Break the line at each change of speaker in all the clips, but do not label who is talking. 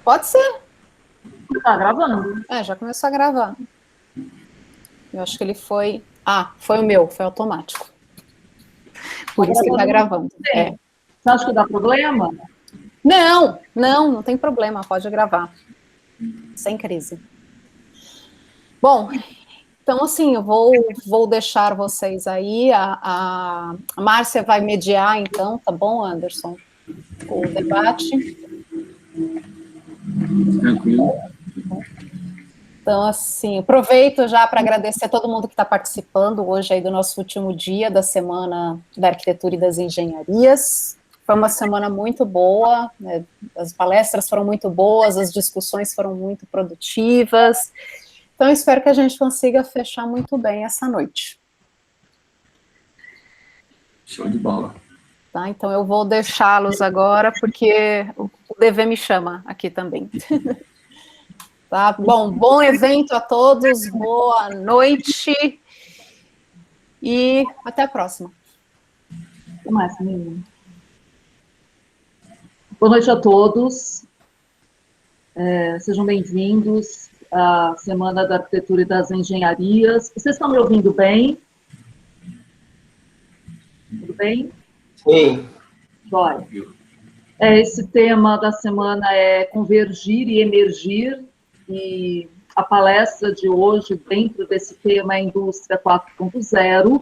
Pode ser.
Tá gravando.
Já começou a gravar. Eu acho que ele foi... Ah, foi o meu, foi automático. Por isso que ele tá gravando.
Você acha que dá problema?
Não tem problema, pode gravar. Sem crise. Bom, então assim, eu vou deixar vocês aí. A Márcia vai mediar, então, tá bom, Anderson? O debate.
Tranquilo.
Então, assim, aproveito já para agradecer a todo mundo que está participando hoje aí do nosso último dia da Semana da Arquitetura e das Engenharias. Foi uma semana muito boa, né? As palestras foram muito boas, as discussões foram muito produtivas. Então, espero que a gente consiga fechar muito bem essa noite.
Show de bola.
Tá, então eu vou deixá-los agora, porque o dever me chama aqui também. Tá, bom evento a todos, boa noite e até a próxima.
Até mais, menino. Boa noite a todos. Sejam bem-vindos à Semana da Arquitetura e das Engenharias. Vocês estão me ouvindo bem? Tudo bem?
Sim.
Jóia. Esse tema da semana é Convergir e Emergir, e a palestra de hoje, dentro desse tema, é Indústria 4.0,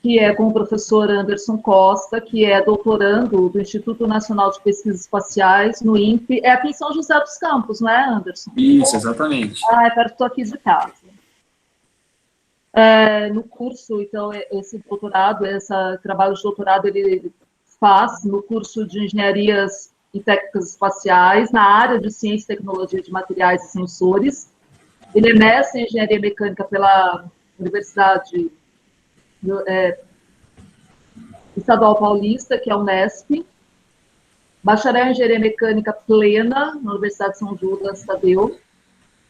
que é com o professor Anderson Costa, que é doutorando do Instituto Nacional de Pesquisas Espaciais, no INPE. É aqui em São José dos Campos, não é, Anderson?
Isso, exatamente.
É perto aqui de casa. No curso, então, esse doutorado, esse trabalho de doutorado, ele faz no curso de Engenharias e Técnicas Espaciais, na área de Ciência e Tecnologia de Materiais e Sensores. Ele é mestre em Engenharia Mecânica pela Universidade Estadual Paulista, que é a Unesp. Bacharel em Engenharia Mecânica plena, na Universidade de São Judas Tadeu.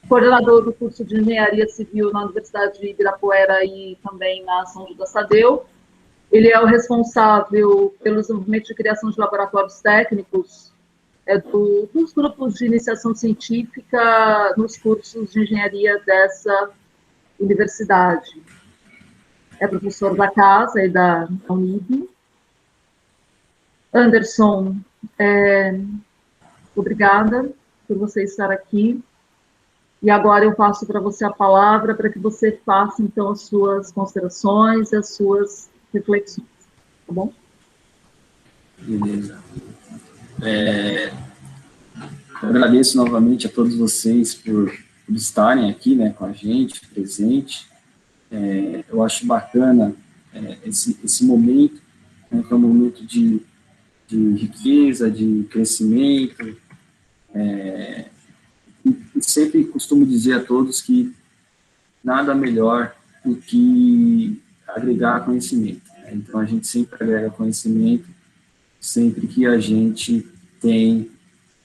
Coordenador do curso de Engenharia Civil na Universidade de Ibirapuera e também na São Judas Tadeu. Ele é o responsável pelo desenvolvimento de criação de laboratórios técnicos dos grupos de iniciação científica nos cursos de engenharia dessa universidade. É professor da casa e da Unib. Anderson, obrigada por você estar aqui. E agora eu passo para você a palavra para que você faça, então, as suas considerações e as suas reflexões. Tá bom?
Beleza. Agradeço novamente a todos vocês por estarem aqui, né, com a gente, presente. Eu acho bacana esse momento, né, que é um momento de riqueza, de crescimento. E sempre costumo dizer a todos que nada melhor do que agregar conhecimento, né? Então, a gente sempre agrega conhecimento, sempre que a gente tem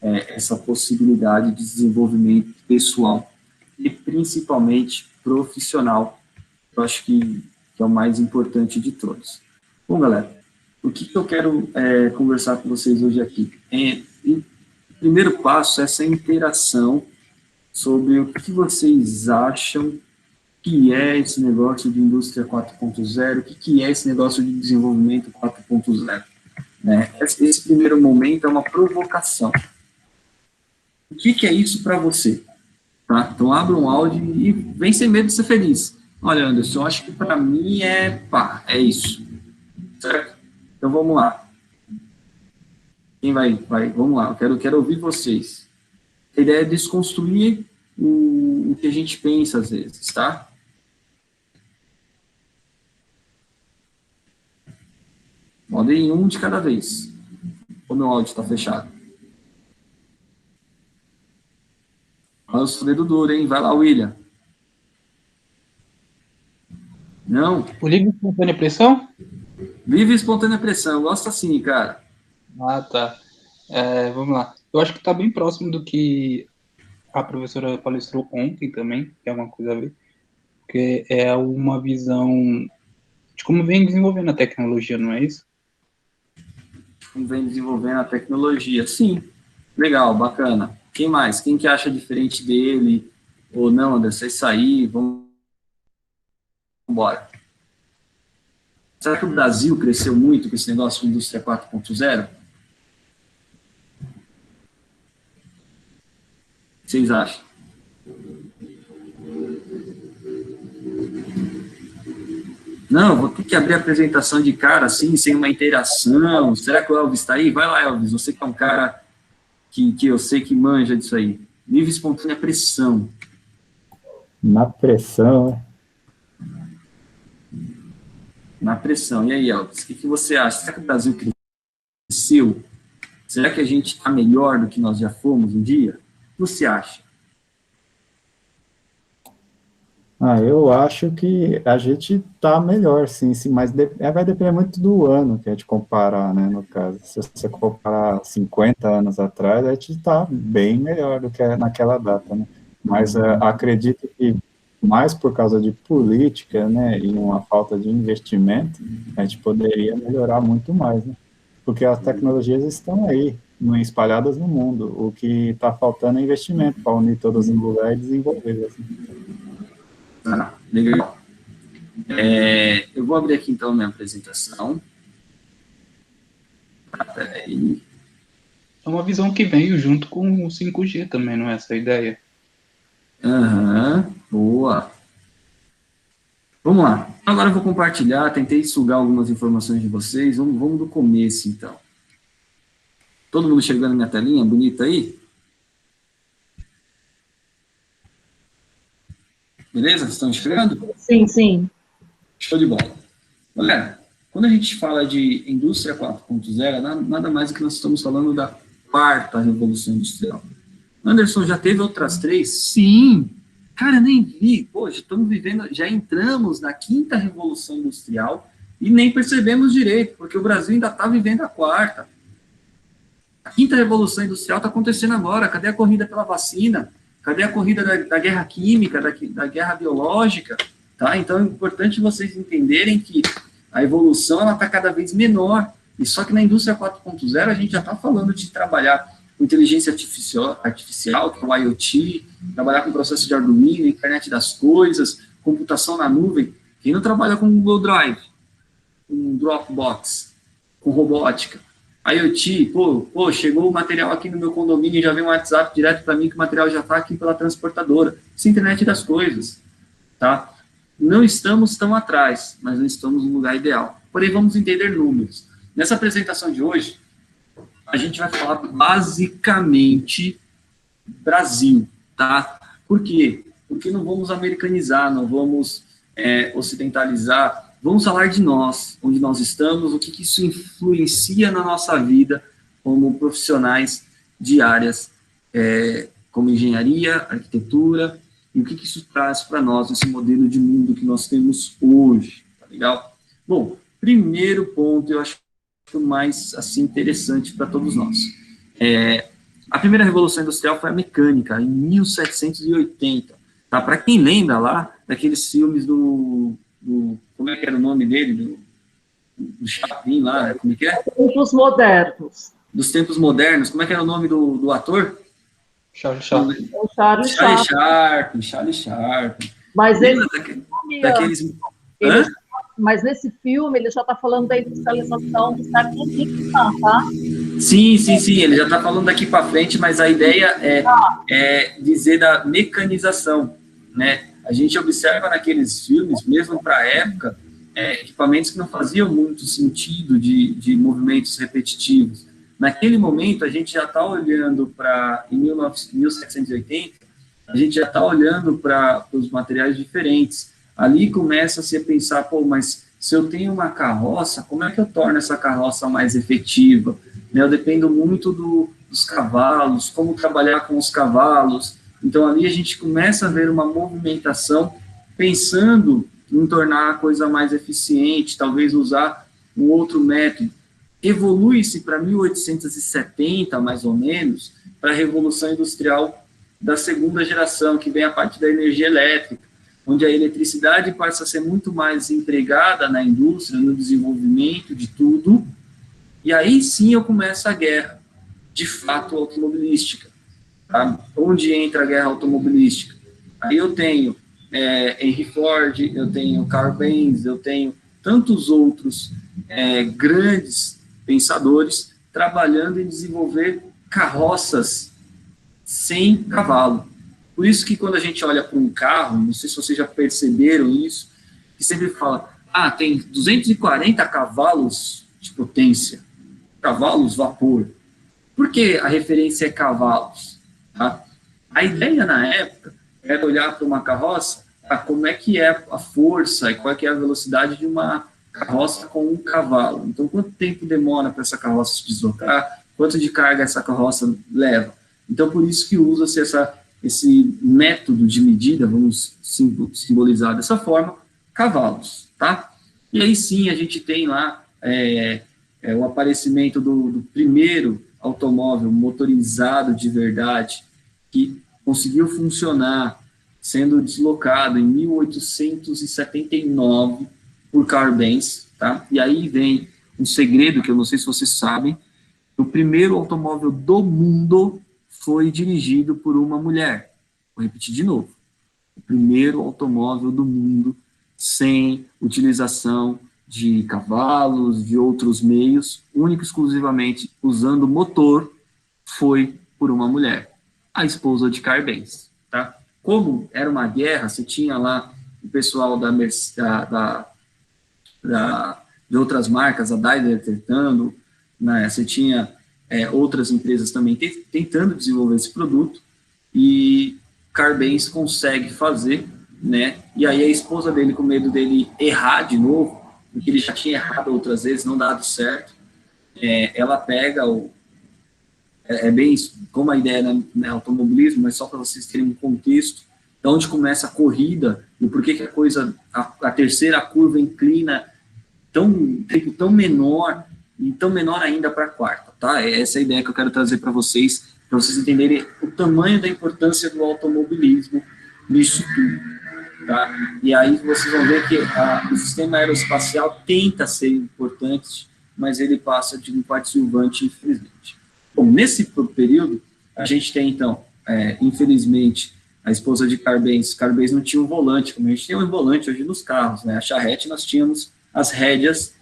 essa possibilidade de desenvolvimento pessoal e principalmente profissional. Eu acho que é o mais importante de todos. Bom, galera, o que eu quero conversar com vocês hoje aqui? O primeiro passo é essa interação sobre o que vocês acham que é esse negócio de indústria 4.0, o que é esse negócio de desenvolvimento 4.0. Né? Esse primeiro momento é uma provocação. O que é isso para você? Tá? Então, abra um áudio e vem sem medo de ser feliz. Olha, Anderson, eu acho que para mim é isso. Certo? Então, vamos lá. Quem vai? Vamos lá, eu quero ouvir vocês. A ideia é desconstruir o que a gente pensa às vezes, tá? Mandem um de cada vez. O meu áudio está fechado. Lança o dedo duro, hein? Vai lá, William. Não?
O livre espontânea pressão?
Livre espontânea pressão. Gosto assim, cara.
Ah, tá. Vamos lá. Eu acho que está bem próximo do que a professora palestrou ontem também, que é uma coisa a ver, porque é uma visão de como vem desenvolvendo a tecnologia, não é isso?
Como vem desenvolvendo a tecnologia. Sim. Legal, bacana. Quem mais? Quem que acha diferente dele? Ou não, Anderson, é isso aí, vamos embora. Será que o Brasil cresceu muito com esse negócio de indústria 4.0? O que vocês acham? Não, vou ter que abrir a apresentação de cara assim, sem uma interação. Será que o Elvis está aí? Vai lá, Elvis, você que é um cara que eu sei que manja disso aí. Livre espontânea pressão.
Na pressão,
Na pressão. E aí, Elvis, o que você acha? Será que o Brasil cresceu? Será que a gente está melhor do que nós já fomos um dia? O que você acha?
eu acho que a gente está melhor, sim, mas vai depender muito do ano que a gente comparar, né, no caso. Se você comparar 50 anos atrás, a gente está bem melhor do que naquela data, né? Mas acredito que mais por causa de política, né, e uma falta de investimento, a gente poderia melhorar muito mais, né? Porque as tecnologias estão aí, espalhadas no mundo. O que está faltando é investimento para unir todas em lugar e desenvolver, assim.
Ah, legal. Eu vou abrir aqui, então, minha apresentação. Peraí.
É uma visão que veio junto com o 5G também, não é essa a ideia?
Boa. Vamos lá. Agora eu vou compartilhar, tentei sugar algumas informações de vocês. Vamos do começo, então. Todo mundo chegando na minha telinha, bonita aí? Beleza? Estão enxergando?
Sim, sim.
Show de bola. Galera, quando a gente fala de indústria 4.0, nada mais do que nós estamos falando da quarta revolução industrial. Anderson, já teve outras 3? Sim! Cara, nem vi. Pô, já entramos na quinta revolução industrial e nem percebemos direito, porque o Brasil ainda está vivendo a quarta. A quinta revolução industrial está acontecendo agora. Cadê a corrida pela vacina? Cadê a corrida da guerra química, da guerra biológica? Tá? Então, é importante vocês entenderem que a evolução está cada vez menor. E só que na indústria 4.0 a gente já está falando de trabalhar com inteligência artificial, que é o IoT, trabalhar com processo de Arduino, internet das coisas, computação na nuvem. Quem não trabalha com Google Drive, com Dropbox, com robótica? IoT, chegou o material aqui no meu condomínio, já vem um WhatsApp direto para mim que o material já está aqui pela transportadora. Isso é internet das coisas, tá? Não estamos tão atrás, mas não estamos no lugar ideal. Porém, vamos entender números. Nessa apresentação de hoje, a gente vai falar basicamente Brasil, tá? Por quê? Porque não vamos americanizar, não vamos ocidentalizar. Vamos falar de nós, onde nós estamos, o que isso influencia na nossa vida como profissionais de áreas como engenharia, arquitetura, e o que isso traz para nós, esse modelo de mundo que nós temos hoje, tá legal? Bom, primeiro ponto, eu acho que o mais assim, interessante para todos nós. A primeira revolução industrial foi a mecânica, em 1780. Tá? Para quem lembra lá, daqueles filmes como é que era o nome dele? Do Chaplin lá, como é que é?
Tempos modernos.
Dos tempos modernos, como é que era o nome do ator?
Charlie Chaplin.
Charlie Chaplin.
Mas
Mas
nesse filme ele já está falando da industrialização do século XX, tá?
Sim, ele já está falando daqui para frente, mas a ideia é dizer da mecanização, né? A gente observa naqueles filmes, mesmo para a época, equipamentos que não faziam muito sentido de movimentos repetitivos. Naquele momento, a gente já está olhando para, em 1780, a gente já está olhando para os materiais diferentes. Ali começa-se a pensar, mas se eu tenho uma carroça, como é que eu torno essa carroça mais efetiva? Eu dependo muito dos cavalos, como trabalhar com os cavalos. Então, ali a gente começa a ver uma movimentação pensando em tornar a coisa mais eficiente, talvez usar um outro método. Evolui-se para 1870, mais ou menos, para a Revolução Industrial da segunda geração, que vem a parte da energia elétrica, onde a eletricidade passa a ser muito mais empregada na indústria, no desenvolvimento de tudo, e aí sim eu começo a guerra. de fato, automobilística. Tá? Onde entra a guerra automobilística? Aí eu tenho Henry Ford, eu tenho Carl Benz, eu tenho tantos outros grandes pensadores trabalhando em desenvolver carroças sem cavalo. Por isso que quando a gente olha para um carro, não sei se vocês já perceberam isso, que sempre fala, tem 240 cavalos de potência, cavalos vapor. Por que a referência é cavalos? Tá? A ideia na época era olhar para uma carroça, como é que é a força e qual é que é a velocidade de uma carroça com um cavalo. Então, quanto tempo demora para essa carroça se deslocar, quanto de carga essa carroça leva. Então, por isso que usa-se esse método de medida, vamos simbolizar dessa forma, cavalos, tá? E aí sim, a gente tem lá o aparecimento do primeiro automóvel motorizado de verdade, que conseguiu funcionar, sendo deslocado em 1879 por Carl Benz, tá? E aí vem um segredo que eu não sei se vocês sabem, o primeiro automóvel do mundo foi dirigido por uma mulher. Vou repetir de novo. O primeiro automóvel do mundo sem utilização de cavalos, de outros meios, único e exclusivamente usando motor, foi por uma mulher, a esposa de Carl Benz, tá? Como era uma guerra, você tinha lá o pessoal de outras marcas, a Daimler tentando, né, você tinha outras empresas também tentando desenvolver esse produto, e Carl Benz consegue fazer, né, e aí a esposa dele, com medo dele errar de novo, porque ele já tinha errado outras vezes, não dado certo, ela pega bem como a ideia no automobilismo, mas só para vocês terem um contexto, de onde começa a corrida, e por que a terceira curva inclina tempo tão menor, e tão menor ainda para a quarta, tá? Essa é a ideia que eu quero trazer para vocês entenderem o tamanho da importância do automobilismo nisso tudo, tá? E aí vocês vão ver que o sistema aeroespacial tenta ser importante, mas ele passa de um coadjuvante, infelizmente. Bom, nesse período, a gente tem, então, infelizmente, a esposa de Carl Benz não tinha um volante, como a gente tem um volante hoje nos carros, né? A charrete, nós tínhamos as rédeas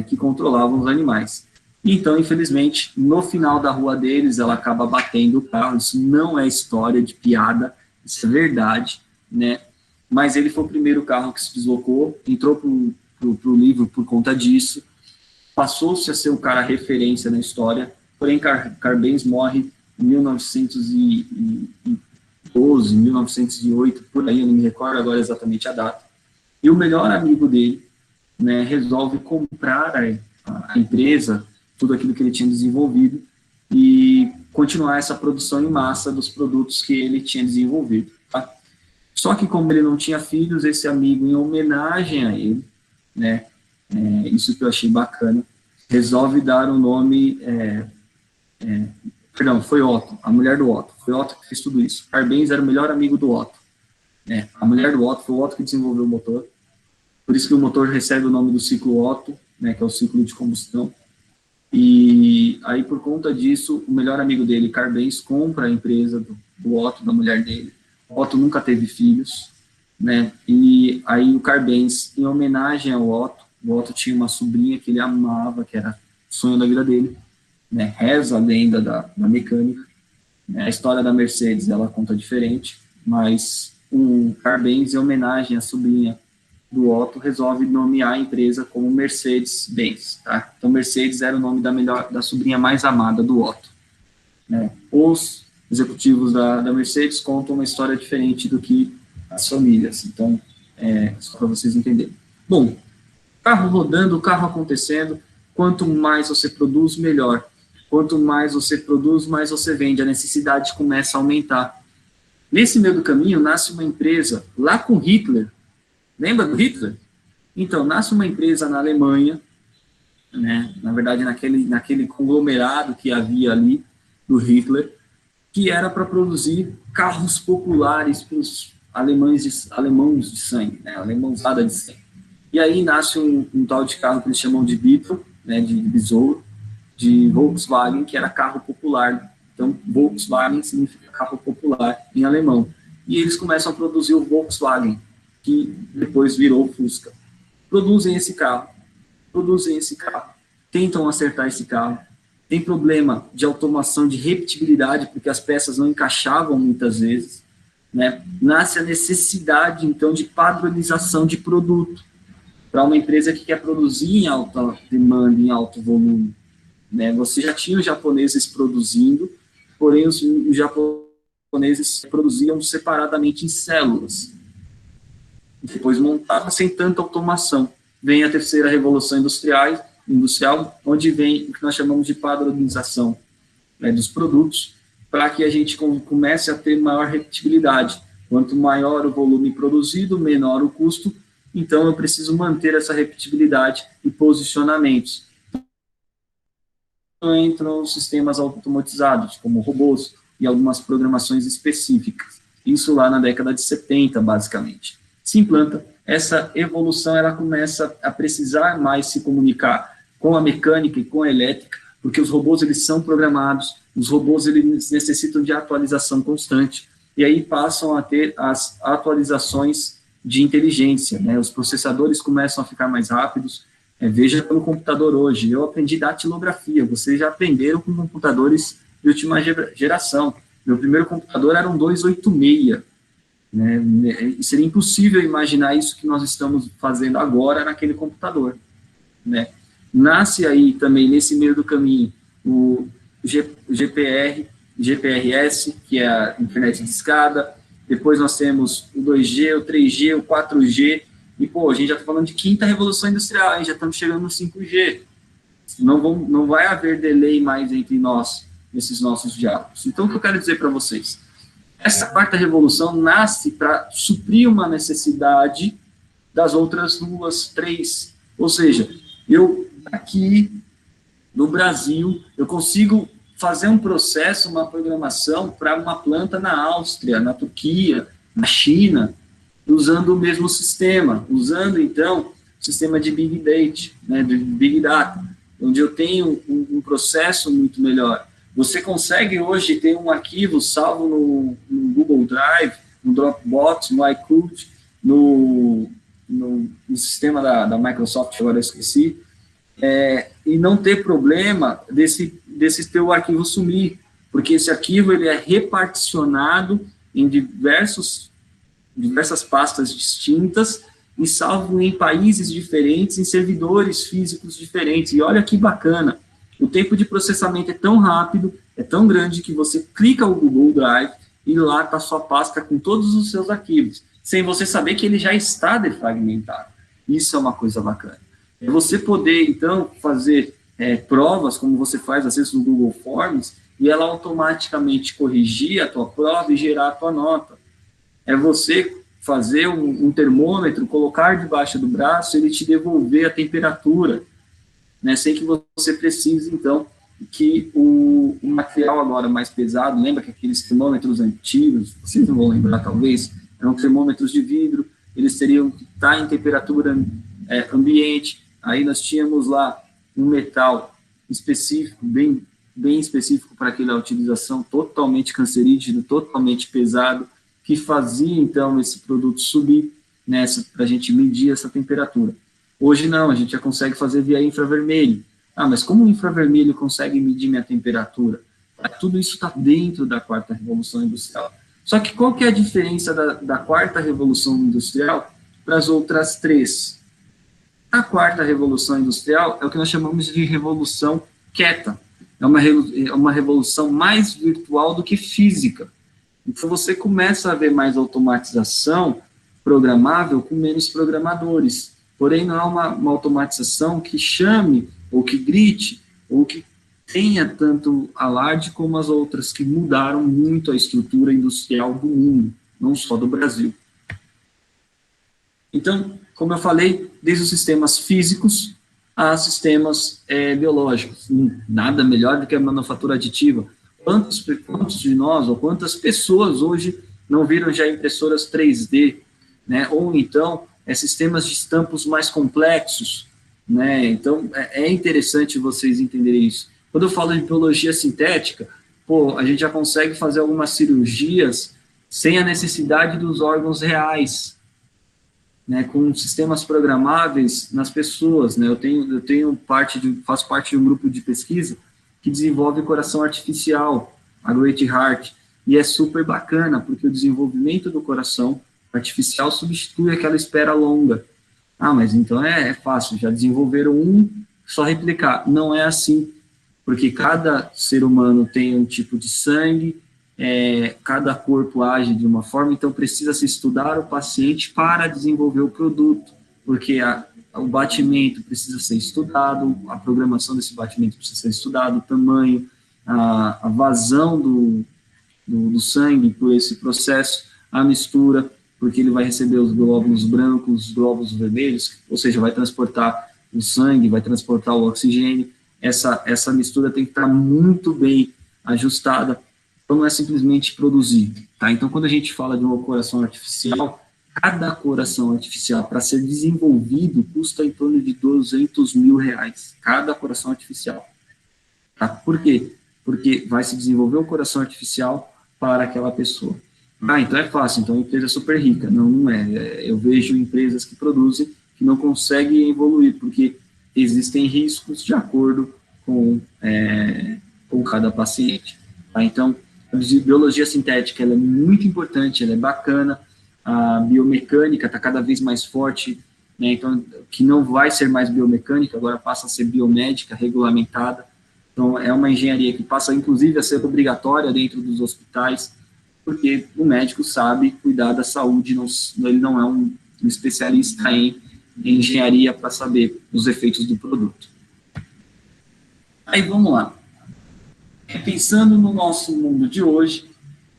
que controlavam os animais. Então, infelizmente, no final da rua deles, ela acaba batendo o carro. Isso não é história de piada, isso é verdade, né? Mas ele foi o primeiro carro que se deslocou, entrou pro livro por conta disso, passou-se a ser um cara referência na história, porém Carl Benz morre em 1912, 1908, por aí, eu não me recordo agora exatamente a data, e o melhor amigo dele, né, resolve comprar a empresa, tudo aquilo que ele tinha desenvolvido, e continuar essa produção em massa dos produtos que ele tinha desenvolvido. Tá? Só que como ele não tinha filhos, esse amigo, em homenagem a ele, né, isso que eu achei bacana, resolve dar o nome, foi Otto, a mulher do Otto, foi Otto que fez tudo isso. Carl Benz era o melhor amigo do Otto. A mulher do Otto, foi o Otto que desenvolveu o motor, por isso que o motor recebe o nome do ciclo Otto, né, que é o ciclo de combustão. E aí, por conta disso, o melhor amigo dele, Carl Benz, compra a empresa do Otto, da mulher dele. O Otto nunca teve filhos, né? E aí o Carl Benz, em homenagem ao Otto, o Otto tinha uma sobrinha que ele amava, que era o sonho da vida dele, né? Reza a lenda da mecânica. A história da Mercedes, ela conta diferente, mas o Carl Benz, em homenagem à sobrinha do Otto, resolve nomear a empresa como Mercedes-Benz, tá? Então, Mercedes era o nome da sobrinha mais amada do Otto, né? Os executivos da Mercedes contam uma história diferente do que as famílias, então, só para vocês entenderem. Bom, carro rodando, carro acontecendo, quanto mais você produz, melhor. Quanto mais você produz, mais você vende, a necessidade começa a aumentar. Nesse meio do caminho, nasce uma empresa, lá com Hitler. Lembra do Hitler? Então, nasce uma empresa na Alemanha, né, na verdade, naquele conglomerado que havia ali, do Hitler, que era para produzir carros populares para os alemãos de sangue, né, alemãozada de sangue. E aí nasce um tal de carro que eles chamam de Beetle, né, de besouro, de Volkswagen, que era carro popular. Então, Volkswagen significa carro popular em alemão. E eles começam a produzir o Volkswagen, que depois virou o Fusca. Produzem esse carro, tentam acertar esse carro. Tem problema de automação, de repetibilidade, porque as peças não encaixavam muitas vezes, né? Nasce a necessidade, então, de padronização de produto para uma empresa que quer produzir em alta demanda, em alto volume, né? Você já tinha os japoneses produzindo, porém os japoneses produziam separadamente em células, depois montava sem tanta automação. Vem a terceira revolução industrial, onde vem o que nós chamamos de padronização, né, dos produtos, para que a gente comece a ter maior repetibilidade. Quanto maior o volume produzido, menor o custo, então eu preciso manter essa repetibilidade e posicionamentos. Entram os sistemas automatizados, como robôs e algumas programações específicas. Isso lá na década de 70, basicamente. Se implanta, essa evolução ela começa a precisar mais se comunicar com a mecânica e com a elétrica, porque os robôs eles são programados, os robôs eles necessitam de atualização constante, e aí passam a ter as atualizações de inteligência, né? Os processadores começam a ficar mais rápidos. Veja pelo computador hoje, eu aprendi datilografia, vocês já aprenderam com computadores de última geração. Meu primeiro computador era um 286, né? Seria impossível imaginar isso que nós estamos fazendo agora naquele computador, né? Nasce aí também, nesse meio do caminho, o GPRS, que é a internet de escada. Depois nós temos o 2G, o 3G, o 4G, e, pô, a gente já está falando de quinta revolução industrial, hein? Já estamos chegando no 5G. Não vai haver delay mais entre nós, nesses nossos diálogos. Então, o que eu quero dizer para vocês? Essa quarta revolução nasce para suprir uma necessidade das outras duas, três. Ou seja, eu, aqui no Brasil, eu consigo fazer um processo, uma programação para uma planta na Áustria, na Turquia, na China, usando o mesmo sistema, usando, então, o sistema de Big Data, né, de Big Data, onde eu tenho um processo muito melhor. Você consegue hoje ter um arquivo salvo no Google Drive, no Dropbox, no iCloud, no sistema da Microsoft, agora eu esqueci, e não ter problema desse teu arquivo sumir, porque esse arquivo ele é reparticionado em diversas pastas distintas e salvo em países diferentes, em servidores físicos diferentes. E olha que bacana, o tempo de processamento é tão rápido, é tão grande, que você clica o Google Drive e lá está a sua pasta com todos os seus arquivos, sem você saber que ele já está defragmentado. Isso é uma coisa bacana. É você poder, então, fazer provas, como você faz, às vezes, no Google Forms, e ela automaticamente corrigir a tua prova e gerar a tua nota. É você fazer um termômetro, colocar debaixo do braço, ele te devolver a temperatura, né, sem que você precise, então, que o material agora mais pesado, lembra que aqueles termômetros antigos, vocês não vão lembrar talvez, eram termômetros de vidro, eles teriam que estar em temperatura ambiente. Aí nós tínhamos lá um metal específico, bem específico para aquela utilização, totalmente cancerígeno, totalmente pesado, que fazia, então, esse produto subir para a gente medir essa temperatura. Hoje não, a gente já consegue fazer via infravermelho. Mas como o infravermelho consegue medir minha temperatura? Tudo isso está dentro da quarta revolução industrial. Só que qual que é a diferença da quarta revolução industrial para as outras três? A quarta revolução industrial é o que nós chamamos de revolução quieta. É uma revolução mais virtual do que física. Então, você começa a ver mais automatização programável com menos programadores. Porém, não é uma automatização que chame, ou que grite, ou que tenha tanto alarde como as outras, que mudaram muito a estrutura industrial do mundo, não só do Brasil. Então, como eu falei, desde os sistemas físicos a sistemas biológicos. Nada melhor do que a manufatura aditiva. Quantos de nós, ou quantas pessoas hoje não viram já impressoras 3D, né? Ou então, sistemas de estampos mais complexos, né? Então, é interessante vocês entenderem isso. Quando eu falo de biologia sintética, pô, a gente já consegue fazer algumas cirurgias sem a necessidade dos órgãos reais, né, com sistemas programáveis nas pessoas, né? Faço parte de um grupo de pesquisa que desenvolve coração artificial, a Great Heart, e é super bacana, porque o desenvolvimento do coração artificial substitui aquela espera longa. Ah, mas então é fácil, já desenvolveram um, só replicar. Não é assim, porque cada ser humano tem um tipo de sangue, cada corpo age de uma forma, então precisa se estudar o paciente para desenvolver o produto, porque o batimento precisa ser estudado, a programação desse batimento precisa ser estudado, o tamanho, a vazão do sangue por esse processo, a mistura, porque ele vai receber os glóbulos brancos, os glóbulos vermelhos, ou seja, vai transportar o sangue, vai transportar o oxigênio. Essa mistura tem que estar muito bem ajustada, então não é simplesmente produzir, tá? Então, quando a gente fala de um coração artificial, cada coração artificial, para ser desenvolvido, custa em torno de R$200 mil, cada coração artificial, tá? Por quê? Porque vai se desenvolver um coração artificial para aquela pessoa. Ah, então é fácil, então a empresa é super rica. Não é. Eu vejo empresas que produzem que não conseguem evoluir, porque existem riscos de acordo com cada paciente. Tá? Então, a biologia sintética ela é muito importante, ela é bacana, a biomecânica está cada vez mais forte, né? Então, que não vai ser mais biomecânica, agora passa a ser biomédica, regulamentada. Então, é uma engenharia que passa, inclusive, a ser obrigatória dentro dos hospitais, porque o médico sabe cuidar da saúde, ele não é um especialista em engenharia para saber os efeitos do produto. Aí, vamos lá. Pensando no nosso mundo de hoje,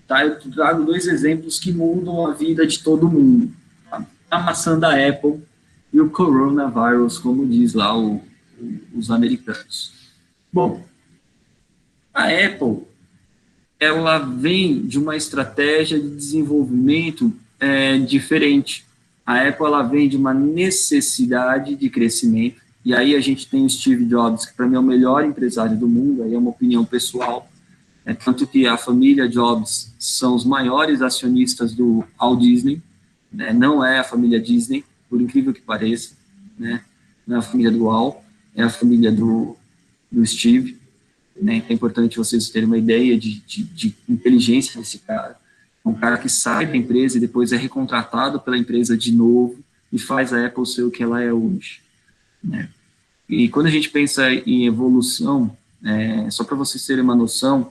tá, eu trago 2 exemplos que mudam a vida de todo mundo. Tá? A maçã da Apple e o coronavírus, como diz lá os americanos. Bom, a Apple, ela vem de uma estratégia de desenvolvimento diferente. A Apple, ela vem de uma necessidade de crescimento, e aí a gente tem o Steve Jobs, que para mim é o melhor empresário do mundo, aí é uma opinião pessoal, tanto que a família Jobs são os maiores acionistas do Walt Disney, né, não é a família Disney, por incrível que pareça, né, não é a família do Walt, é a família do Steve, né, é importante vocês terem uma ideia de inteligência desse cara, é um cara que sai da empresa e depois é recontratado pela empresa de novo e faz a Apple ser o que ela é hoje, né. E quando a gente pensa em evolução, só para vocês terem uma noção,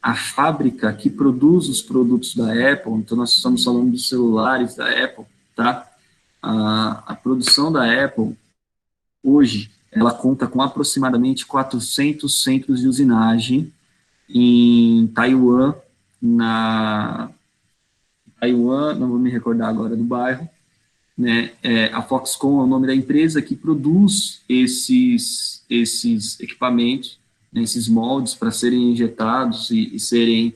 a fábrica que produz os produtos da Apple, então nós estamos falando dos celulares da Apple, tá? A produção da Apple, hoje, ela conta com aproximadamente 400 centros de usinagem em Taiwan, não vou me recordar agora do bairro, né? A Foxconn é o nome da empresa que produz esses equipamentos, né, esses moldes para serem injetados e serem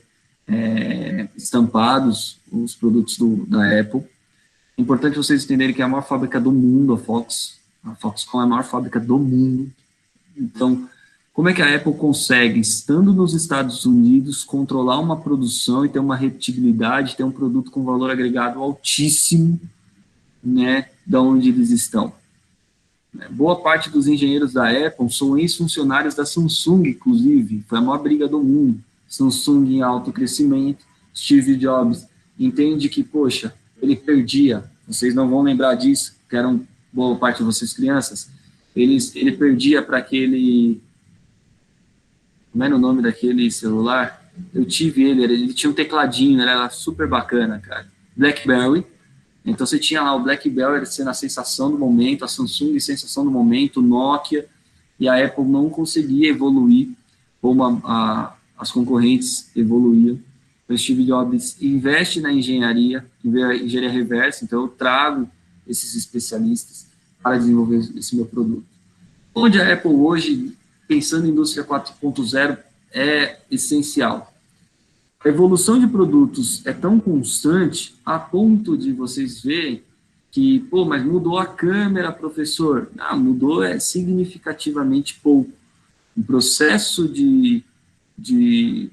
estampados os produtos da Apple. É importante vocês entenderem que é a maior fábrica do mundo, a Foxconn é a maior fábrica do mundo. Então, como é que a Apple consegue, estando nos Estados Unidos, controlar uma produção e ter uma repetibilidade, ter um produto com valor agregado altíssimo, né, da onde eles estão? Boa parte dos engenheiros da Apple são ex-funcionários da Samsung, inclusive, foi a maior briga do mundo. Samsung em alto crescimento, Steve Jobs entende que, poxa, ele perdia, vocês não vão lembrar disso, que eram boa parte de vocês crianças, ele perdia para aquele, como era o nome daquele celular? Eu tive ele tinha um tecladinho, ele era super bacana, cara, BlackBerry. Então, você tinha lá o BlackBerry sendo a sensação do momento, a Samsung sensação do momento, o Nokia, e a Apple não conseguia evoluir como as concorrentes evoluíam. Então, o Steve Jobs investe na engenharia reversa, então eu trago esses especialistas para desenvolver esse meu produto. Onde a Apple hoje, pensando em indústria 4.0, é essencial. A evolução de produtos é tão constante a ponto de vocês verem que, pô, mas mudou a câmera, professor. Não, mudou significativamente pouco. o processo de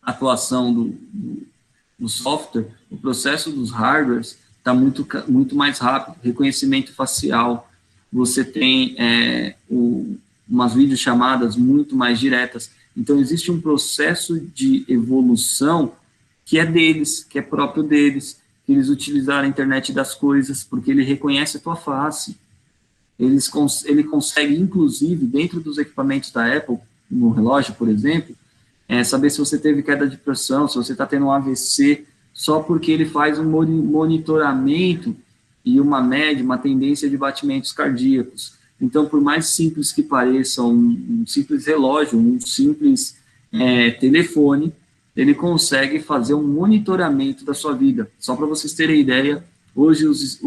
atuação do software, o processo dos hardwares está muito mais rápido, reconhecimento facial, você tem umas videochamadas muito mais diretas. Então, existe um processo de evolução que é deles, que é próprio deles, que eles utilizaram a internet das coisas, porque ele reconhece a tua face. Ele consegue, inclusive, dentro dos equipamentos da Apple, no relógio, por exemplo, saber se você teve queda de pressão, se você está tendo um AVC, só porque ele faz um monitoramento e uma média, uma tendência de batimentos cardíacos. Então, por mais simples que pareça, um simples relógio, um simples telefone, ele consegue fazer um monitoramento da sua vida. Só para vocês terem ideia, hoje os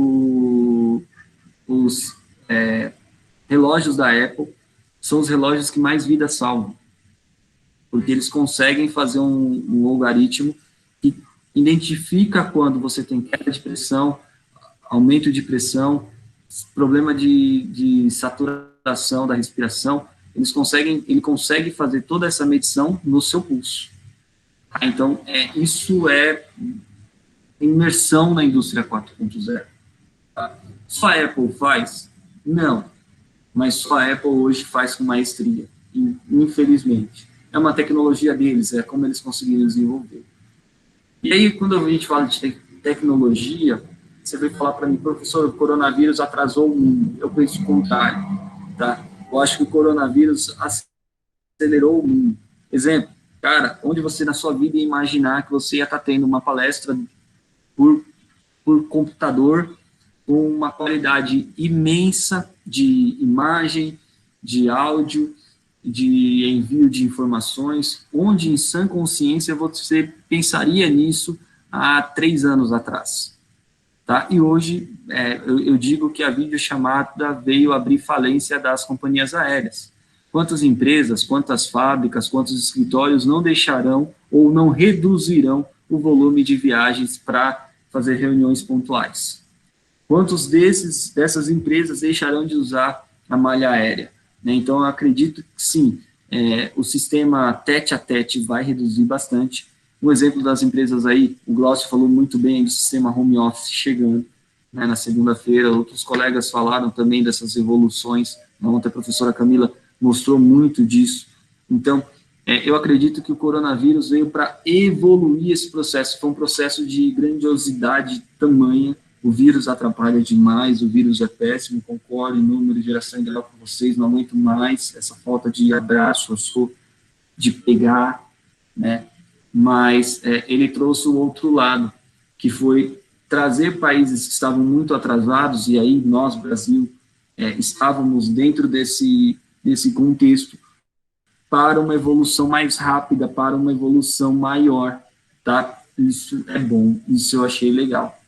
relógios da Apple são os relógios que mais vidas salvam, porque eles conseguem fazer um algoritmo que identifica quando você tem queda de pressão, aumento de pressão, problema de saturação da respiração. Ele consegue fazer toda essa medição no seu pulso. Então, isso é imersão na indústria 4.0. Tá? Só a Apple faz? Não. Mas só a Apple hoje faz com maestria, infelizmente. É uma tecnologia deles, é como eles conseguiram desenvolver. E aí, quando a gente fala de tecnologia, você vai falar para mim, professor, o coronavírus atrasou o mundo. Eu penso o contrário, tá? Eu acho que o coronavírus acelerou o mundo. Exemplo, cara, onde você na sua vida ia imaginar que você ia estar tendo uma palestra por computador com uma qualidade imensa de imagem, de áudio, de envio de informações, onde em sã consciência você pensaria nisso há 3 anos atrás. Tá? E hoje, eu digo que a videochamada veio abrir falência das companhias aéreas. Quantas empresas, quantas fábricas, quantos escritórios não deixarão ou não reduzirão o volume de viagens para fazer reuniões pontuais? Quantos dessas empresas deixarão de usar a malha aérea? Né? Então, eu acredito que sim, o sistema tete-a-tete vai reduzir bastante. Um exemplo das empresas aí, o Glaucio falou muito bem do sistema home office chegando, né, na segunda-feira, outros colegas falaram também dessas evoluções, ontem a professora Camila mostrou muito disso. Então, eu acredito que o coronavírus veio para evoluir esse processo, foi um processo de grandiosidade tamanha, o vírus atrapalha demais, o vírus é péssimo, concordo, número de geração ideal com vocês, não aguento mais essa falta de abraço, de pegar, né, mas ele trouxe o outro lado, que foi trazer países que estavam muito atrasados, e aí nós, Brasil, estávamos dentro desse contexto, para uma evolução mais rápida, para uma evolução maior, tá? Isso é bom, isso eu achei legal.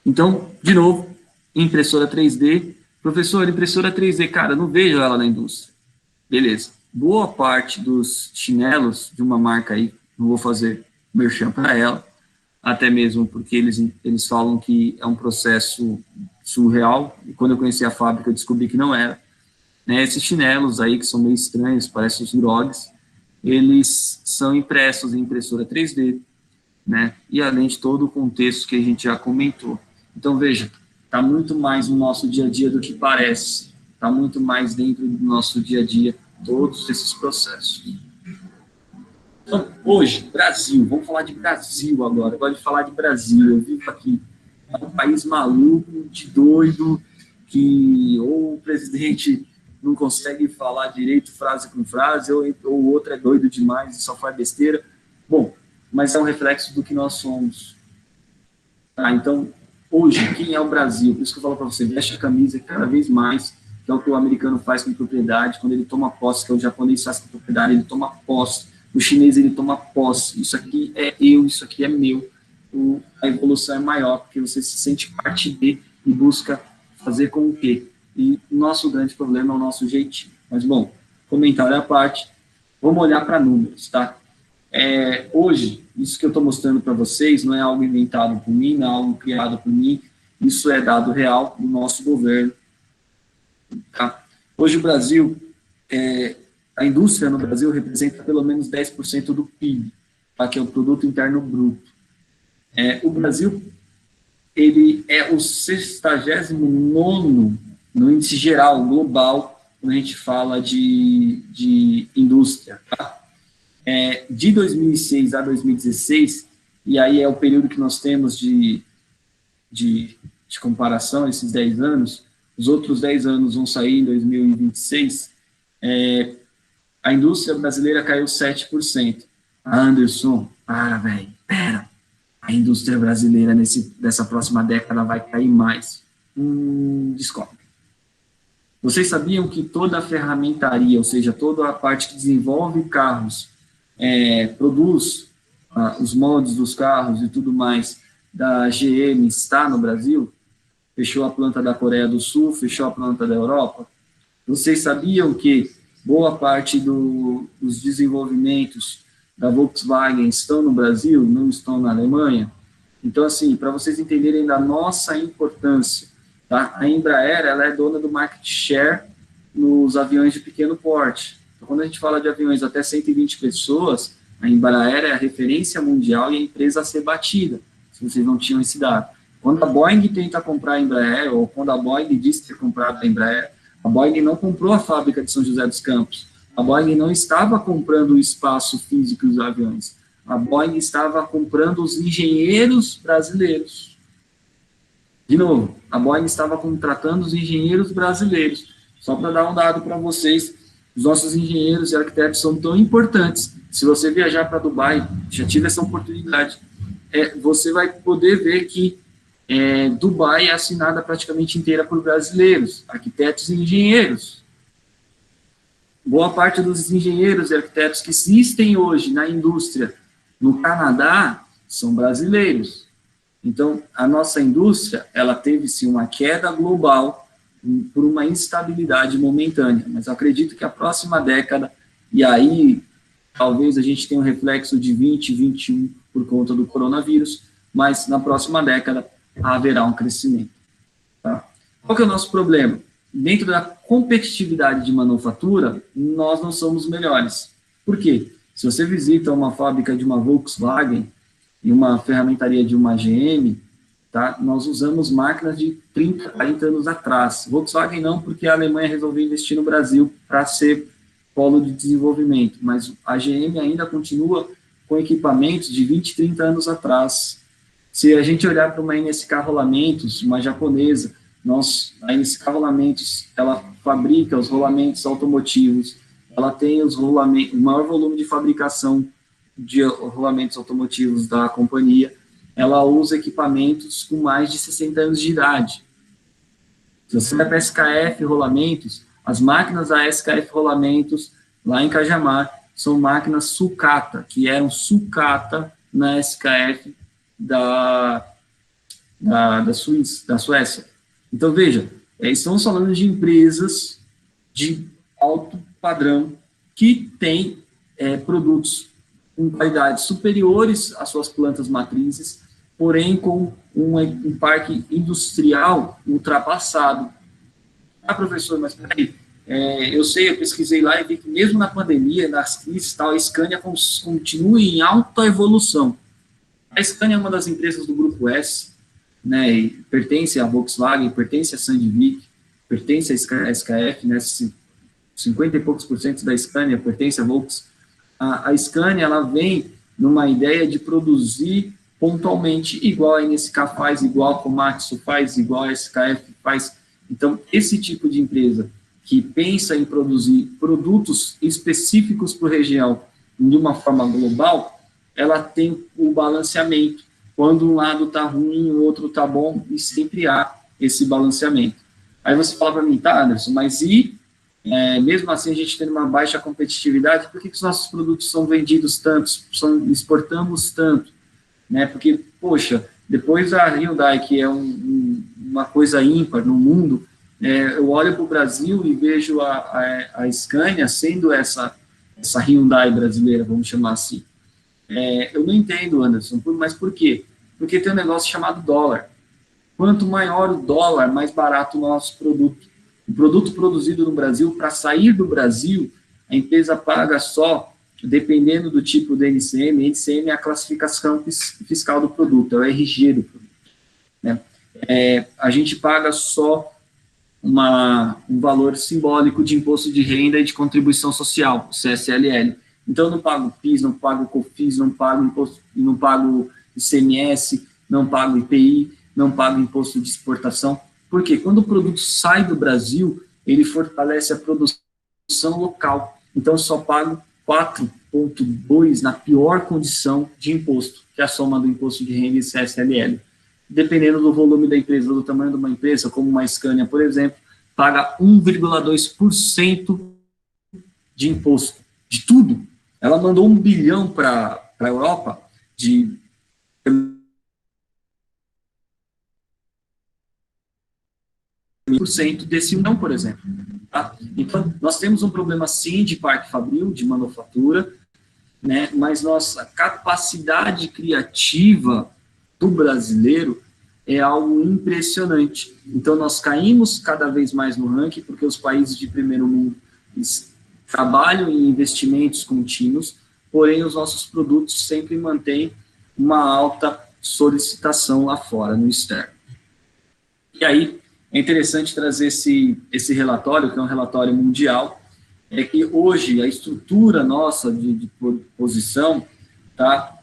Então, de novo, impressora 3D. Professor, impressora 3D, cara, não vejo ela na indústria. Beleza. Boa parte dos chinelos de uma marca aí, não vou fazer merchan para ela, até mesmo porque eles falam que é um processo surreal, e quando eu conheci a fábrica eu descobri que não era. Né, esses chinelos aí, que são meio estranhos, parecem os grogs, eles são impressos em impressora 3D, né, e além de todo o contexto que a gente já comentou. Então, veja, está muito mais no nosso dia a dia do que parece, está muito mais dentro do nosso dia a dia, todos esses processos. Então, hoje, Brasil, vamos falar de Brasil agora, eu gosto de falar de Brasil, eu vivo aqui, é um país maluco, de doido, que ou o presidente não consegue falar direito frase com frase, ou o outro é doido demais e só faz besteira. Bom, mas é um reflexo do que nós somos. Tá? Então, hoje, quem é o Brasil? Por isso que eu falo para você, veste a camisa cada vez mais, que é o que o americano faz com propriedade, quando ele toma posse, que é o japonês faz com propriedade, ele toma posse, o chinês ele toma posse, isso aqui é eu, isso aqui é meu. A evolução é maior, porque você se sente parte de e busca fazer com o quê? E o nosso grande problema é o nosso jeitinho. Mas, bom, comentário à parte, vamos olhar para números, tá? Hoje, isso que eu estou mostrando para vocês não é algo inventado por mim, não é algo criado por mim, isso é dado real do nosso governo. Tá? Hoje o Brasil a indústria no Brasil representa pelo menos 10% do PIB, tá? Que é o Produto Interno Bruto. O Brasil, ele é o 69º no índice geral, global, quando a gente fala de indústria, tá? De 2006 a 2016, e aí é o período que nós temos de comparação, esses 10 anos, os outros 10 anos vão sair em 2026, a indústria brasileira caiu 7%. Anderson, pera, a indústria brasileira nessa próxima década vai cair mais. Descobre. Vocês sabiam que toda a ferramentaria, ou seja, toda a parte que desenvolve carros, produz os moldes dos carros e tudo mais, da GM está no Brasil? Fechou a planta da Coreia do Sul, fechou a planta da Europa? Vocês sabiam que boa parte dos desenvolvimentos da Volkswagen estão no Brasil, não estão na Alemanha? Então, assim, para vocês entenderem da nossa importância, tá? A Embraer, ela é dona do market share nos aviões de pequeno porte. Então, quando a gente fala de aviões até 120 pessoas, a Embraer é a referência mundial e a empresa a ser batida, se vocês não tinham esse dado. Quando a Boeing tenta comprar a Embraer, ou quando a Boeing disse ter comprado a Embraer, a Boeing não comprou a fábrica de São José dos Campos. A Boeing não estava comprando o espaço físico dos aviões. A Boeing estava comprando os engenheiros brasileiros. De novo, a Boeing estava contratando os engenheiros brasileiros. Só para dar um dado para vocês, os nossos engenheiros e arquitetos são tão importantes. Se você viajar para Dubai, já tive essa oportunidade, você vai poder ver que Dubai é assinada praticamente inteira por brasileiros, arquitetos e engenheiros. Boa parte dos engenheiros e arquitetos que existem hoje na indústria no Canadá são brasileiros. Então, a nossa indústria, ela teve, sim, uma queda global por uma instabilidade momentânea, mas eu acredito que a próxima década, e aí talvez a gente tenha um reflexo de 2021 por conta do coronavírus, mas na próxima década haverá um crescimento. Tá? Qual que é o nosso problema? Dentro da competitividade de manufatura, nós não somos melhores. Por quê? Se você visita uma fábrica de uma Volkswagen e uma ferramentaria de uma GM, tá? Nós usamos máquinas de 30, 40 anos atrás. Volkswagen não, porque a Alemanha resolveu investir no Brasil para ser polo de desenvolvimento, mas a GM ainda continua com equipamentos de 20, 30 anos atrás. Se a gente olhar para uma NSK Rolamentos, uma japonesa, a NSK Rolamentos, ela fabrica os rolamentos automotivos, ela tem o maior volume de fabricação de rolamentos automotivos da companhia, ela usa equipamentos com mais de 60 anos de idade. Se você vai para a SKF Rolamentos, as máquinas da SKF Rolamentos, lá em Cajamar, são máquinas sucata, que eram sucata na SKF da Suécia. Então, veja, estamos falando de empresas de alto padrão que têm produtos com qualidades superiores às suas plantas matrizes, porém com um parque industrial ultrapassado. Ah, professor, mas peraí, eu pesquisei lá e vi que mesmo na pandemia, nas crises, tal, a Scania continua em alta evolução. A Scania é uma das empresas do Grupo S, né, e pertence à Volkswagen, pertence à Sandvik, pertence à SKF, né, 50 e poucos % da Scania pertence à Volkswagen. A Scania, ela vem numa ideia de produzir pontualmente, igual a NSK faz, igual a Komatsu faz, igual a SKF faz. Então, esse tipo de empresa que pensa em produzir produtos específicos para a região de uma forma global, ela tem o balanceamento. Quando um lado está ruim, o outro está bom, e sempre há esse balanceamento. Aí você fala para mim, tá, Anderson, mas mesmo assim a gente tem uma baixa competitividade, por que os nossos produtos são vendidos tanto, exportamos tanto? Né? Porque, poxa, depois da Hyundai, que é uma coisa ímpar no mundo, eu olho para o Brasil e vejo a Scania sendo essa Hyundai brasileira, vamos chamar assim. Eu não entendo, Anderson, mas por quê? Porque tem um negócio chamado dólar. Quanto maior o dólar, mais barato o nosso produto. O produto produzido no Brasil, para sair do Brasil, a empresa paga só, dependendo do tipo do NCM, NCM é a classificação fiscal do produto, é o RG do produto, né? A gente paga só um valor simbólico de imposto de renda e de contribuição social, o CSLL. Então, eu não pago PIS, não pago COFINS, não pago imposto, não pago ICMS, não pago IPI, não pago imposto de exportação. Por quê? Quando o produto sai do Brasil, ele fortalece a produção local. Então, eu só pago 4,2 na pior condição de imposto, que é a soma do imposto de renda e CSLL. Dependendo do volume da empresa, do tamanho de uma empresa, como uma Scania, por exemplo, paga 1,2% de imposto, de tudo. Ela mandou 1 bilhão para a Europa de 1% desse 1 bilhão, por exemplo. Tá? Então, nós temos um problema, sim, de parque fabril, de manufatura, né, mas nossa capacidade criativa do brasileiro é algo impressionante. Então, nós caímos cada vez mais no ranking, porque os países de primeiro mundo trabalham em investimentos contínuos, porém, os nossos produtos sempre mantêm uma alta solicitação lá fora, no externo. E aí, é interessante trazer esse relatório, que é um relatório mundial, é que hoje a estrutura nossa de posição, tá,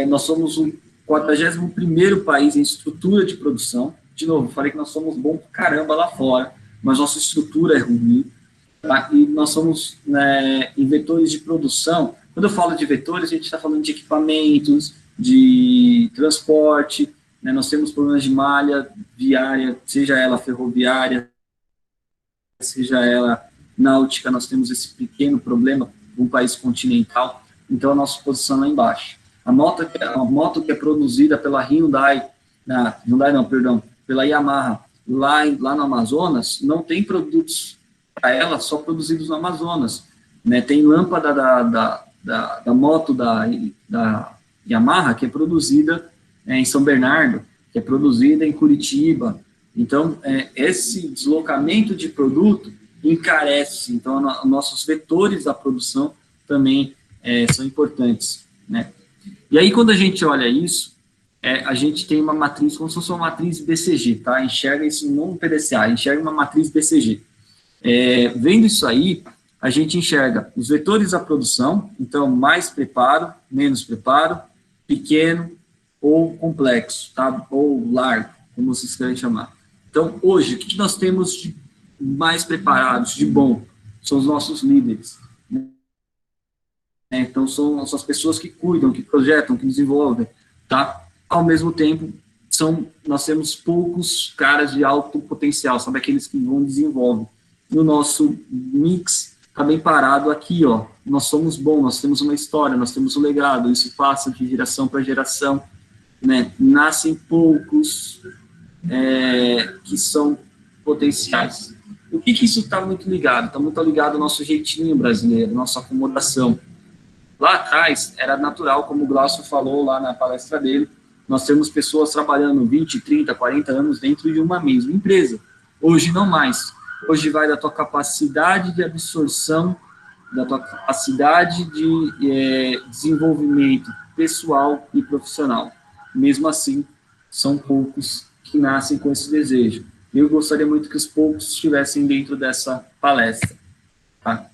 nós somos o 41º país em estrutura de produção. De novo, falei que nós somos bom pra caramba lá fora, mas nossa estrutura é ruim. Tá? E nós somos, né, em vetores de produção. Quando eu falo de vetores, a gente está falando de equipamentos, de transporte, né, nós temos problemas de malha viária, seja ela ferroviária, seja ela náutica, nós temos esse pequeno problema, um país continental, então a nossa posição lá embaixo. A moto que é produzida pela pela Yamaha, lá no Amazonas, não tem produtos para ela só produzidos no Amazonas, né? Tem lâmpada da moto da Yamaha, que é produzida em São Bernardo, que é produzida em Curitiba. Então, esse deslocamento de produto encarece. Então, nossos vetores da produção também são importantes, né? E aí, quando a gente olha isso, a gente tem uma matriz, como se fosse uma matriz BCG, tá? Enxerga isso não um PDCA, enxerga uma matriz BCG. Vendo isso aí, a gente enxerga os vetores da produção, então, mais preparo, menos preparo, pequeno ou complexo, tá? Ou largo, como vocês querem chamar. Então, hoje, o que nós temos de mais preparados, de bom? São os nossos líderes. Né? Então, são as pessoas que cuidam, que projetam, que desenvolvem, tá? Ao mesmo tempo, nós temos poucos caras de alto potencial, sabe? Aqueles que vão e desenvolvem. E o nosso mix está bem parado aqui, ó. Nós somos bons, nós temos uma história, nós temos um legado, isso passa de geração para geração, né? Nascem poucos que são potenciais. O que isso está muito ligado? Está muito ligado ao nosso jeitinho brasileiro, nossa acomodação. Lá atrás, era natural, como o Glaucio falou lá na palestra dele, nós temos pessoas trabalhando 20, 30, 40 anos dentro de uma mesma empresa. Hoje não mais. Hoje vai da tua capacidade de absorção, da tua capacidade de desenvolvimento pessoal e profissional. Mesmo assim, são poucos que nascem com esse desejo. Eu gostaria muito que os poucos estivessem dentro dessa palestra. Tá?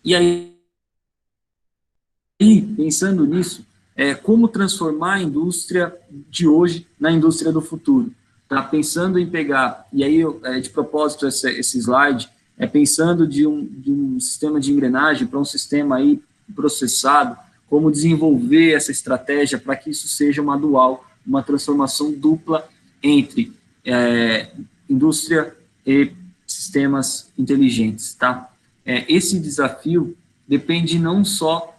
E aí, pensando nisso, como transformar a indústria de hoje na indústria do futuro? Tá? Pensando em pegar, e aí, de propósito, esse slide, pensando de um sistema de engrenagem para um sistema aí processado, como desenvolver essa estratégia para que isso seja uma dual, uma transformação dupla entre indústria e sistemas inteligentes, tá? Esse desafio depende não só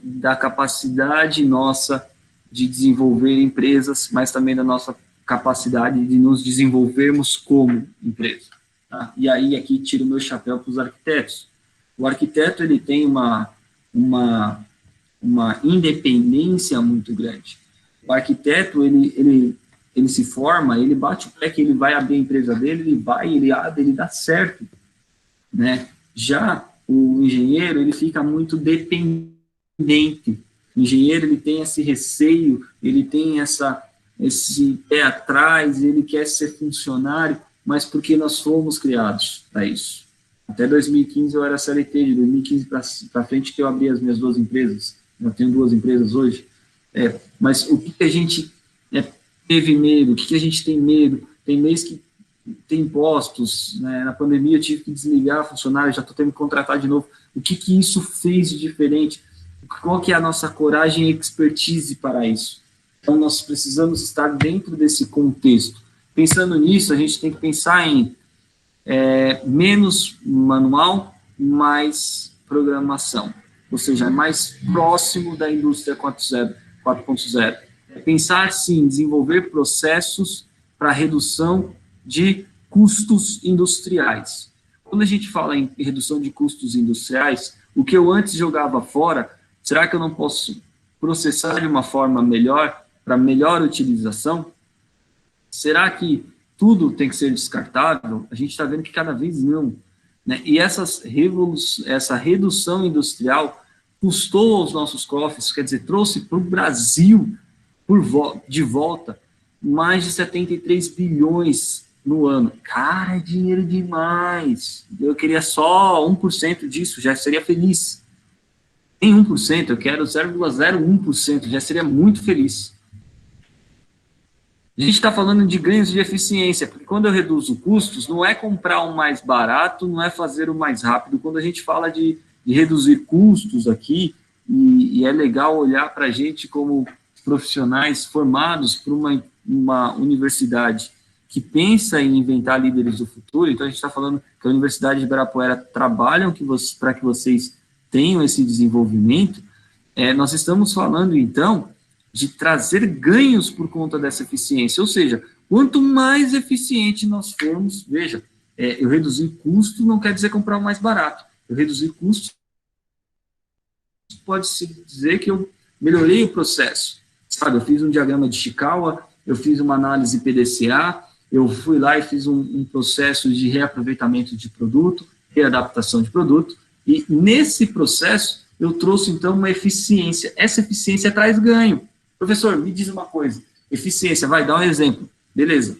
da capacidade nossa de desenvolver empresas, mas também da nossa capacidade de nos desenvolvermos como empresa. Tá? E aí, aqui, tiro o meu chapéu para os arquitetos. O arquiteto, ele tem uma independência muito grande. O arquiteto, ele ele se forma, ele bate o pé que ele vai abrir a empresa dele, ele vai, ele abre, ele dá certo, né? Já o engenheiro, ele fica muito dependente. O engenheiro, ele tem esse receio, ele tem esse pé atrás, ele quer ser funcionário, mas porque nós fomos criados para isso. Até 2015 eu era CLT, de 2015 para frente que eu abri as minhas 2 empresas. Eu tenho 2 empresas hoje. Mas o que a gente teve medo? O que a gente tem medo? Tem mês que tem impostos, né? Na pandemia eu tive que desligar funcionário, já estou tendo que contratar de novo. O que isso fez de diferente? Qual que é a nossa coragem e expertise para isso? Então, nós precisamos estar dentro desse contexto. Pensando nisso, a gente tem que pensar em menos manual, mais programação. Ou seja, é mais próximo da indústria 4.0. Pensar, sim, em desenvolver processos para redução de custos industriais. Quando a gente fala em redução de custos industriais, o que eu antes jogava fora, será que eu não posso processar de uma forma melhor, para melhor utilização? Será que tudo tem que ser descartável? A gente está vendo que cada vez não, né? E essa redução industrial custou aos nossos cofres, quer dizer, trouxe para o Brasil, de volta, mais de 73 bilhões no ano. Cara, é dinheiro demais. Eu queria só 1% disso, já seria feliz. Nem 1%, eu quero 0,01%, já seria muito feliz. A gente está falando de ganhos de eficiência, porque quando eu reduzo custos, não é comprar o mais barato, não é fazer o mais rápido. Quando a gente fala de reduzir custos aqui, e é legal olhar para a gente como profissionais formados por uma universidade que pensa em inventar líderes do futuro. Então, a gente está falando que a Universidade de Ibirapuera trabalha para que vocês tenham esse desenvolvimento. Nós estamos falando, então, de trazer ganhos por conta dessa eficiência. Ou seja, quanto mais eficiente nós formos, veja, eu reduzir custo não quer dizer comprar o mais barato. Eu reduzir custo pode-se dizer que eu melhorei o processo. Sabe, eu fiz um diagrama de Chikawa, eu fiz uma análise PDCA, eu fui lá e fiz um processo de reaproveitamento de produto, readaptação de produto, e nesse processo eu trouxe, então, uma eficiência. Essa eficiência traz ganho. Professor, me diz uma coisa, eficiência, vai dar um exemplo, beleza.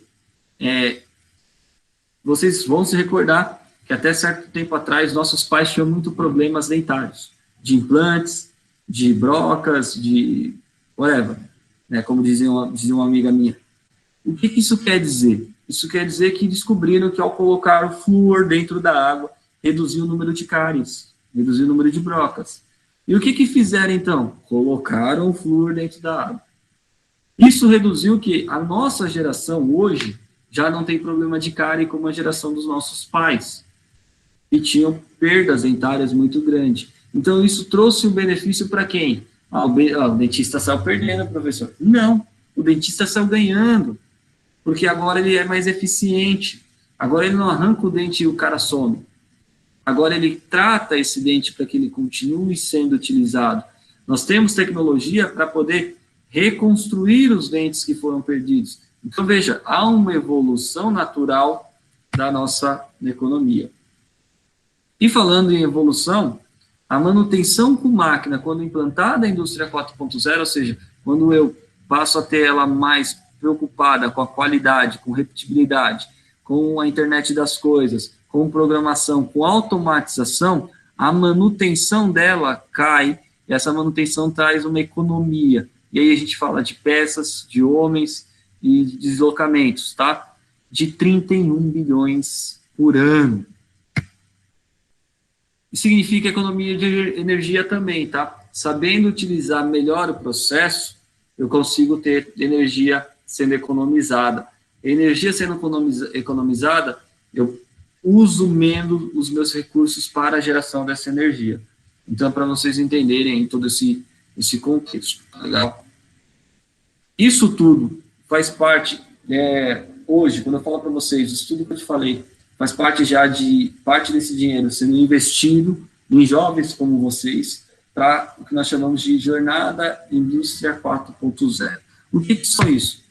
Vocês vão se recordar que até certo tempo atrás nossos pais tinham muito problemas dentários, de implantes, de brocas, de whatever, né, como dizia uma amiga minha. O que isso quer dizer? Isso quer dizer que descobriram que ao colocar o flúor dentro da água, reduziu o número de cáries, reduziu o número de brocas. E o que fizeram, então? Colocaram o flúor dentro da água. Isso reduziu que a nossa geração, hoje, já não tem problema de cárie como a geração dos nossos pais, e tinham perdas dentárias muito grandes. Então, isso trouxe um benefício para quem? O dentista saiu perdendo, professor. Não, o dentista saiu ganhando, porque agora ele é mais eficiente. Agora ele não arranca o dente e o cara some. Agora ele trata esse dente para que ele continue sendo utilizado. Nós temos tecnologia para poder reconstruir os dentes que foram perdidos. Então, veja, há uma evolução natural da nossa economia. E falando em evolução, a manutenção com máquina, quando implantada a indústria 4.0, ou seja, quando eu passo a ter ela mais preocupada com a qualidade, com repetibilidade, com a internet das coisas, com programação, com automatização, a manutenção dela cai, e essa manutenção traz uma economia. E aí a gente fala de peças, de homens e de deslocamentos, tá? De 31 bilhões por ano. Isso significa economia de energia também, tá? Sabendo utilizar melhor o processo, eu consigo ter energia sendo economizada. Energia sendo economizada, eu uso menos os meus recursos para a geração dessa energia. Então, para vocês entenderem todo esse contexto, tá legal? Isso tudo faz parte, hoje, quando eu falo para vocês, isso tudo que eu te falei, faz parte já de parte desse dinheiro sendo investido em jovens como vocês, para o que nós chamamos de Jornada Indústria 4.0. O que são isso?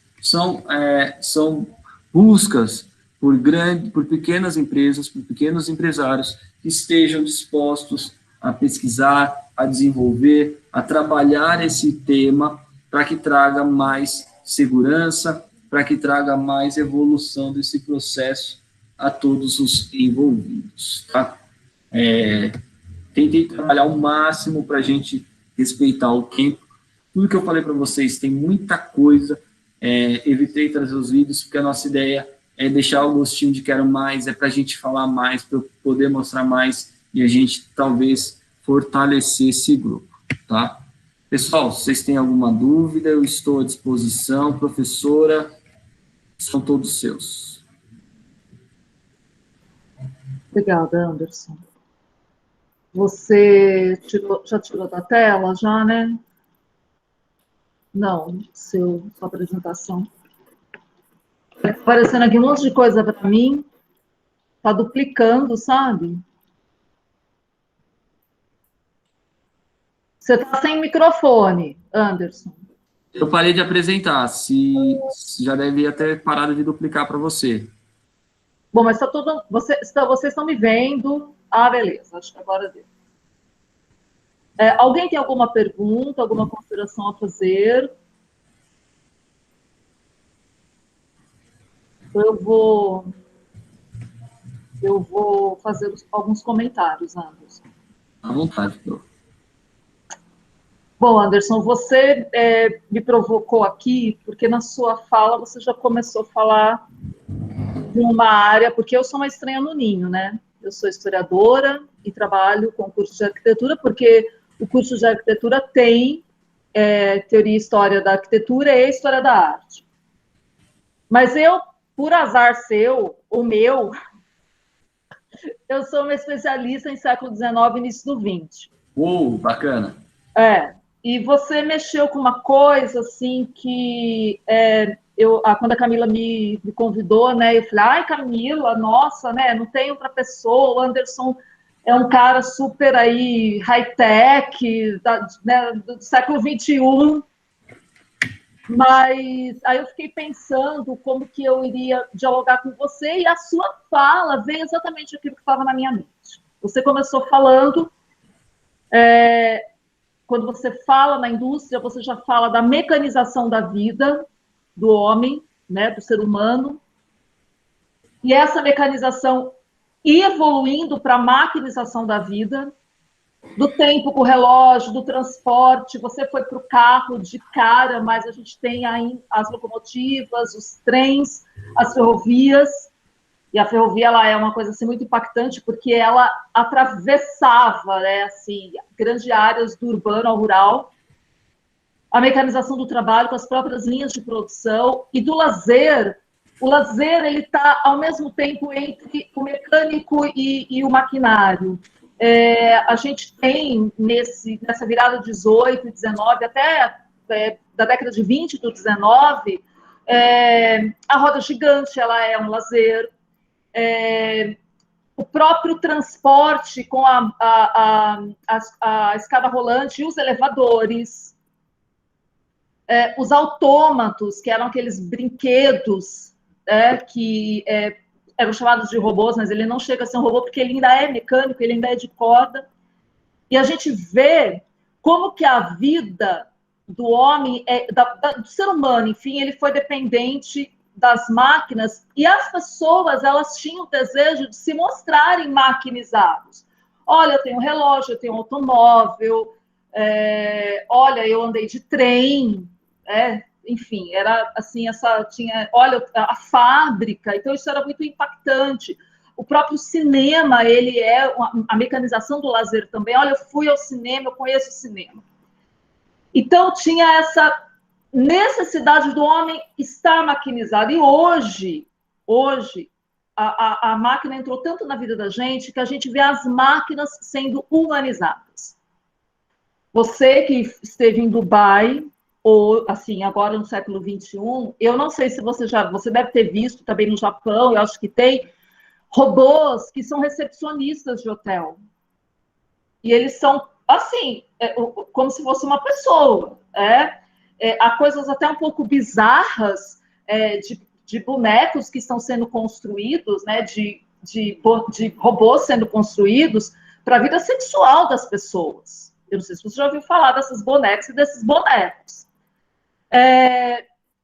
são buscas por pequenas empresas, por pequenos empresários que estejam dispostos a pesquisar, a desenvolver, a trabalhar esse tema para que traga mais segurança, para que traga mais evolução desse processo a todos os envolvidos, tá? Tentei trabalhar o máximo para a gente respeitar o tempo. Tudo que eu falei para vocês, tem muita coisa, evitei trazer os vídeos, porque a nossa ideia é deixar o gostinho de quero mais, é para a gente falar mais, para eu poder mostrar mais, e a gente talvez fortalecer esse grupo, tá? Pessoal, se vocês têm alguma dúvida, eu estou à disposição. Professora, são todos seus.
Obrigada, Anderson. Você já tirou da tela, já, né? Não, sua apresentação. Está aparecendo aqui um monte de coisa para mim. Está duplicando, sabe? Você está sem microfone, Anderson.
Eu parei de apresentar. Se já deve ter parado de duplicar para você.
Bom, mas está tudo. Vocês estão me vendo? Ah, beleza. Acho que agora deu. Alguém tem alguma pergunta, alguma consideração a fazer? Eu vou fazer alguns comentários, Anderson.
À vontade, Pro.
Bom, Anderson, você me provocou aqui, porque na sua fala você já começou a falar de uma área, porque eu sou uma estranha no ninho, né? Eu sou historiadora e trabalho com o curso de arquitetura, porque o curso de arquitetura tem teoria e história da arquitetura e história da arte. Mas eu, por azar seu, o meu, eu sou uma especialista em século XIX e início do XX.
Bacana.
E você mexeu com uma coisa, assim, que quando a Camila me convidou, né, eu falei, ai, Camila, nossa, né, não tem outra pessoa, o Anderson é um cara super aí, high-tech, né, do século XXI, mas aí eu fiquei pensando como que eu iria dialogar com você, e a sua fala veio exatamente aquilo que estava na minha mente. Você começou falando... Quando você fala na indústria, você já fala da mecanização da vida do homem, né, do ser humano, e essa mecanização evoluindo para a maquinização da vida, do tempo com o relógio, do transporte. Você foi para o carro de cara, mas a gente tem aí as locomotivas, os trens, as ferrovias. E a ferrovia, ela é uma coisa assim, muito impactante, porque ela atravessava, né, assim, grandes áreas do urbano ao rural. A mecanização do trabalho com as próprias linhas de produção e do lazer. O lazer, ele está, ao mesmo tempo, entre o mecânico e o maquinário. A gente tem, nessa virada 18 e 19, até da década de 20 do 19, a roda gigante, ela é um lazer. O próprio transporte com a escada rolante e os elevadores, os autômatos, que eram aqueles brinquedos que eram chamados de robôs, mas ele não chega a ser um robô porque ele ainda é mecânico, ele ainda é de corda. E a gente vê como que a vida do homem, do ser humano, enfim, ele foi dependente das máquinas, e as pessoas, elas tinham o desejo de se mostrarem maquinizados. Olha, eu tenho um relógio, eu tenho um automóvel, olha, eu andei de trem, enfim, era assim, olha, a fábrica, então isso era muito impactante. O próprio cinema, ele a mecanização do lazer também. Olha, eu fui ao cinema, eu conheço o cinema. Então, tinha essa necessidade do homem estar maquinizado. E hoje a máquina entrou tanto na vida da gente que a gente vê as máquinas sendo humanizadas. Você que esteve em Dubai, ou assim, agora no século XXI, eu não sei se você deve ter visto também no Japão, eu acho que tem, robôs que são recepcionistas de hotel. E eles são, assim, como se fosse uma pessoa, há coisas até um pouco bizarras de bonecos que estão sendo construídos, né, de robôs sendo construídos para a vida sexual das pessoas. Eu não sei se você já ouviu falar dessas bonecas e desses bonecos.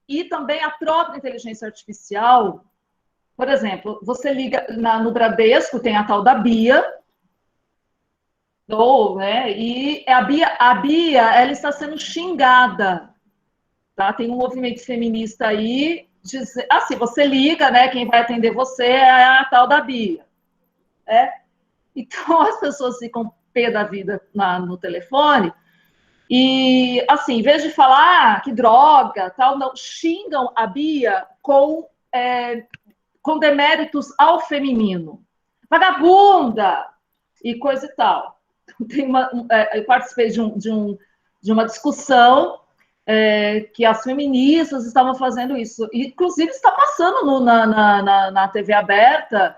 E também a própria inteligência artificial. Por exemplo, você liga no Bradesco, tem a tal da Bia, né, e a Bia, ela está sendo xingada, tá? Tem um movimento feminista aí, assim, você liga, né, quem vai atender você é a tal da Bia, né? Então, as pessoas ficam pé da vida no telefone e, assim, em vez de falar que droga, tal, não, xingam a Bia com deméritos ao feminino. Vagabunda! E coisa e tal. Eu participei de uma discussão que as feministas estavam fazendo isso. Inclusive, está passando na TV aberta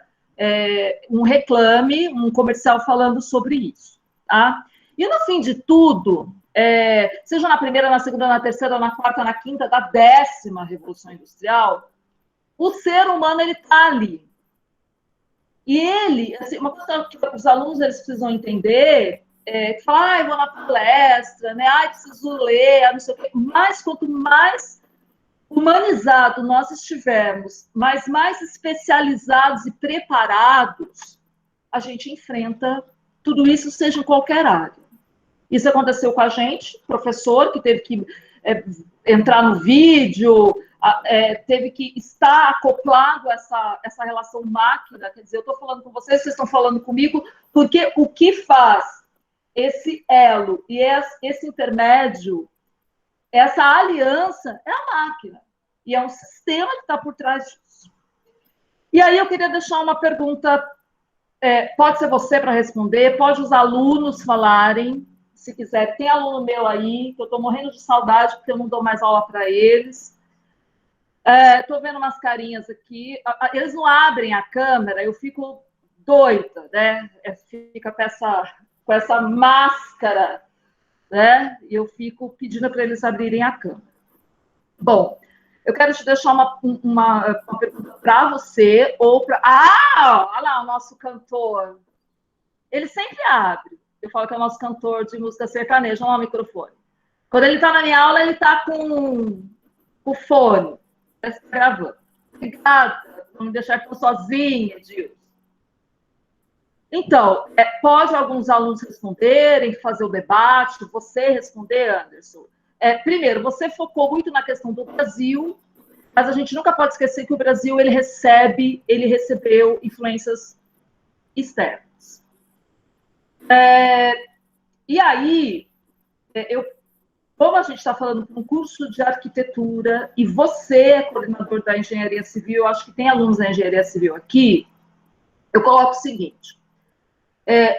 um reclame, um comercial falando sobre isso. Tá? E no fim de tudo, seja na primeira, na segunda, na terceira, na quarta, na quinta, da 10ª Revolução Industrial, o ser humano, ele está ali. E ele, assim, uma coisa que os alunos eles precisam entender que falar, vou na palestra, né? Preciso ler, não sei o quê. Mas quanto mais humanizado nós estivermos, mais especializados e preparados, a gente enfrenta tudo isso, seja em qualquer área. Isso aconteceu com a gente, professor que teve que entrar no vídeo, teve que estar acoplado a essa relação máquina, quer dizer, eu estou falando com vocês, vocês estão falando comigo, porque o que faz esse elo e esse intermédio, essa aliança, é a máquina, e é um sistema que está por trás disso. E aí eu queria deixar uma pergunta, pode ser você para responder, pode os alunos falarem, se quiser. Tem aluno meu aí, que eu estou morrendo de saudade, porque eu não dou mais aula para eles. Estou vendo umas carinhas aqui. Eles não abrem a câmera, eu fico doida, né? Fica com essa máscara, né? E eu fico pedindo para eles abrirem a câmera. Bom, eu quero te deixar uma pergunta para você, ou para... olha lá o nosso cantor. Ele sempre abre. Eu falo que é o nosso cantor de música sertaneja, olha lá o microfone. Quando ele está na minha aula, ele está com o fone. Está gravando. Obrigada por me deixar aqui sozinha, Gilson. Então, pode alguns alunos responderem, fazer o debate, você responder, Anderson? Primeiro, você focou muito na questão do Brasil, mas a gente nunca pode esquecer que o Brasil ele recebeu influências externas. E aí, como a gente está falando de um curso de arquitetura, e você é coordenador da engenharia civil, eu acho que tem alunos da engenharia civil aqui, eu coloco o seguinte,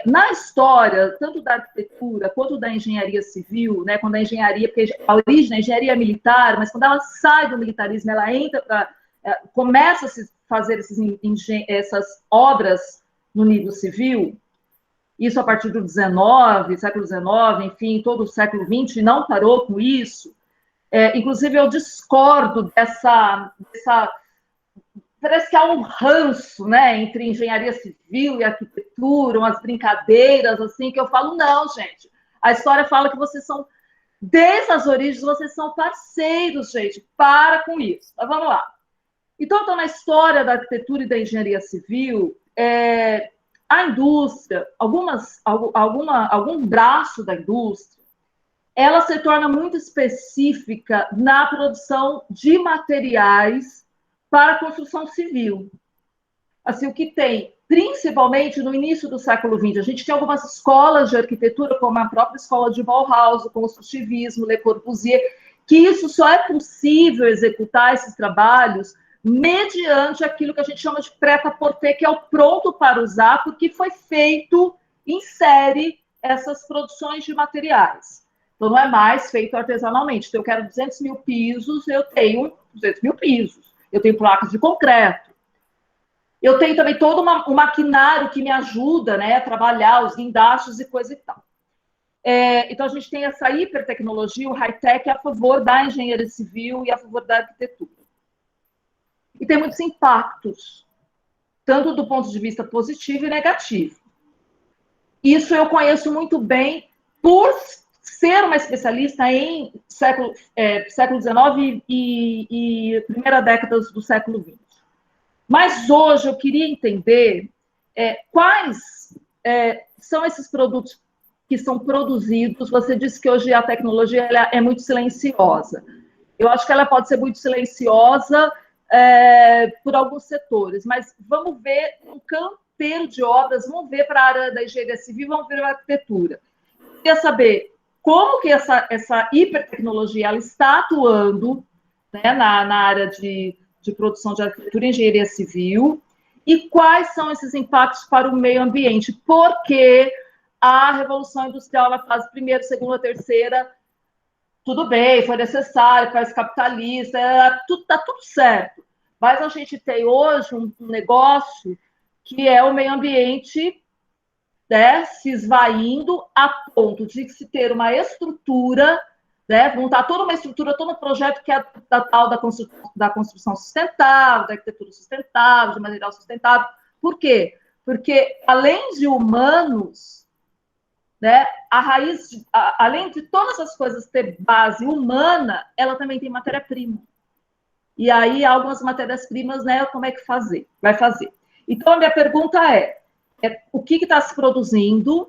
na história, tanto da arquitetura quanto da engenharia civil, né, quando a engenharia, porque a origem da engenharia é militar, mas quando ela sai do militarismo, ela entra começa a se fazer essas obras no nível civil, isso a partir do século XIX, enfim, todo o século XX, não parou com isso. Inclusive, eu discordo dessa... Parece que há um ranço, né, entre engenharia civil e arquitetura, umas brincadeiras, assim, que eu falo, não, gente. A história fala que vocês são, desde as origens, vocês são parceiros, gente. Para com isso. Mas vamos lá. Então, na história da arquitetura e da engenharia civil, a indústria, algum braço da indústria, ela se torna muito específica na produção de materiais para a construção civil. Assim, o que tem, principalmente no início do século XX, a gente tem algumas escolas de arquitetura, como a própria escola de Bauhaus, o construtivismo, Le Corbusier, que isso só é possível executar esses trabalhos mediante aquilo que a gente chama de prêt-à-porter, que é o pronto para usar, porque foi feito em série essas produções de materiais. Então, não é mais feito artesanalmente. Então, eu quero 200 mil pisos, eu tenho 200 mil pisos. Eu tenho placas de concreto. Eu tenho também todo um maquinário que me ajuda, né, a trabalhar os guindastes e coisa e tal. Então, a gente tem essa hipertecnologia, o high-tech a favor da engenharia civil e a favor da arquitetura. e tem muitos impactos, tanto do ponto de vista positivo e negativo. Isso eu conheço muito bem por ser uma especialista em século XIX e primeira década do século XX. Mas hoje eu queria entender quais são esses produtos que são produzidos. Você disse que hoje a tecnologia ela é muito silenciosa. Eu acho que ela pode ser muito silenciosa por alguns setores, mas vamos ver um canteiro de obras, vamos ver para a área da engenharia civil, vamos ver para a arquitetura. Eu queria saber como que essa hipertecnologia ela está atuando, né, na área de produção de arquitetura e engenharia civil, e quais são esses impactos para o meio ambiente, porque a Revolução Industrial na fase primeira, segunda, terceira, tudo bem, foi necessário, faz capitalista, está tudo certo. Mas a gente tem hoje um negócio que é o meio ambiente, né, se esvaindo a ponto de se ter uma estrutura, né, montar toda uma estrutura, todo um projeto que é da tal da construção sustentável, da arquitetura sustentável, de material sustentável. Por quê? Porque, além de humanos, né, a raiz, além de todas as coisas ter base humana, ela também tem matéria-prima. E aí, algumas matérias-primas, né, como é que vai fazer? Então, a minha pergunta o que está se produzindo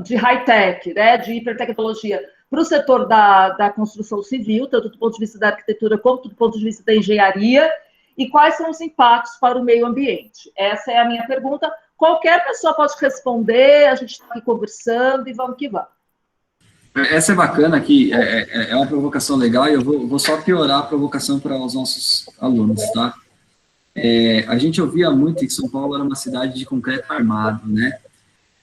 de high-tech, né, de hipertecnologia, para o setor da construção civil, tanto do ponto de vista da arquitetura como do ponto de vista da engenharia, e quais são os impactos para o meio ambiente? Essa é a minha pergunta. Qualquer pessoa pode responder, a gente está aqui conversando e vamos que vamos.
Essa é bacana aqui, é uma provocação legal, e eu vou só piorar a provocação para os nossos alunos, tá? A gente ouvia muito que São Paulo era uma cidade de concreto armado, né?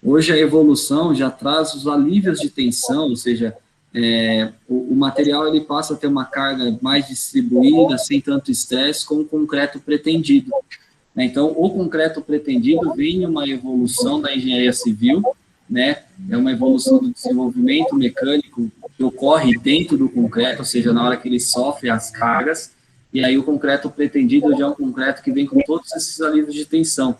Hoje a evolução já traz os alívios de tensão, ou seja, o material ele passa a ter uma carga mais distribuída, sem tanto estresse, com o concreto pretendido. Então, o concreto pretendido vem uma evolução da engenharia civil, né? É uma evolução do desenvolvimento mecânico que ocorre dentro do concreto, ou seja, na hora que ele sofre as cargas, e aí o concreto pretendido já é um concreto que vem com todos esses alívios de tensão.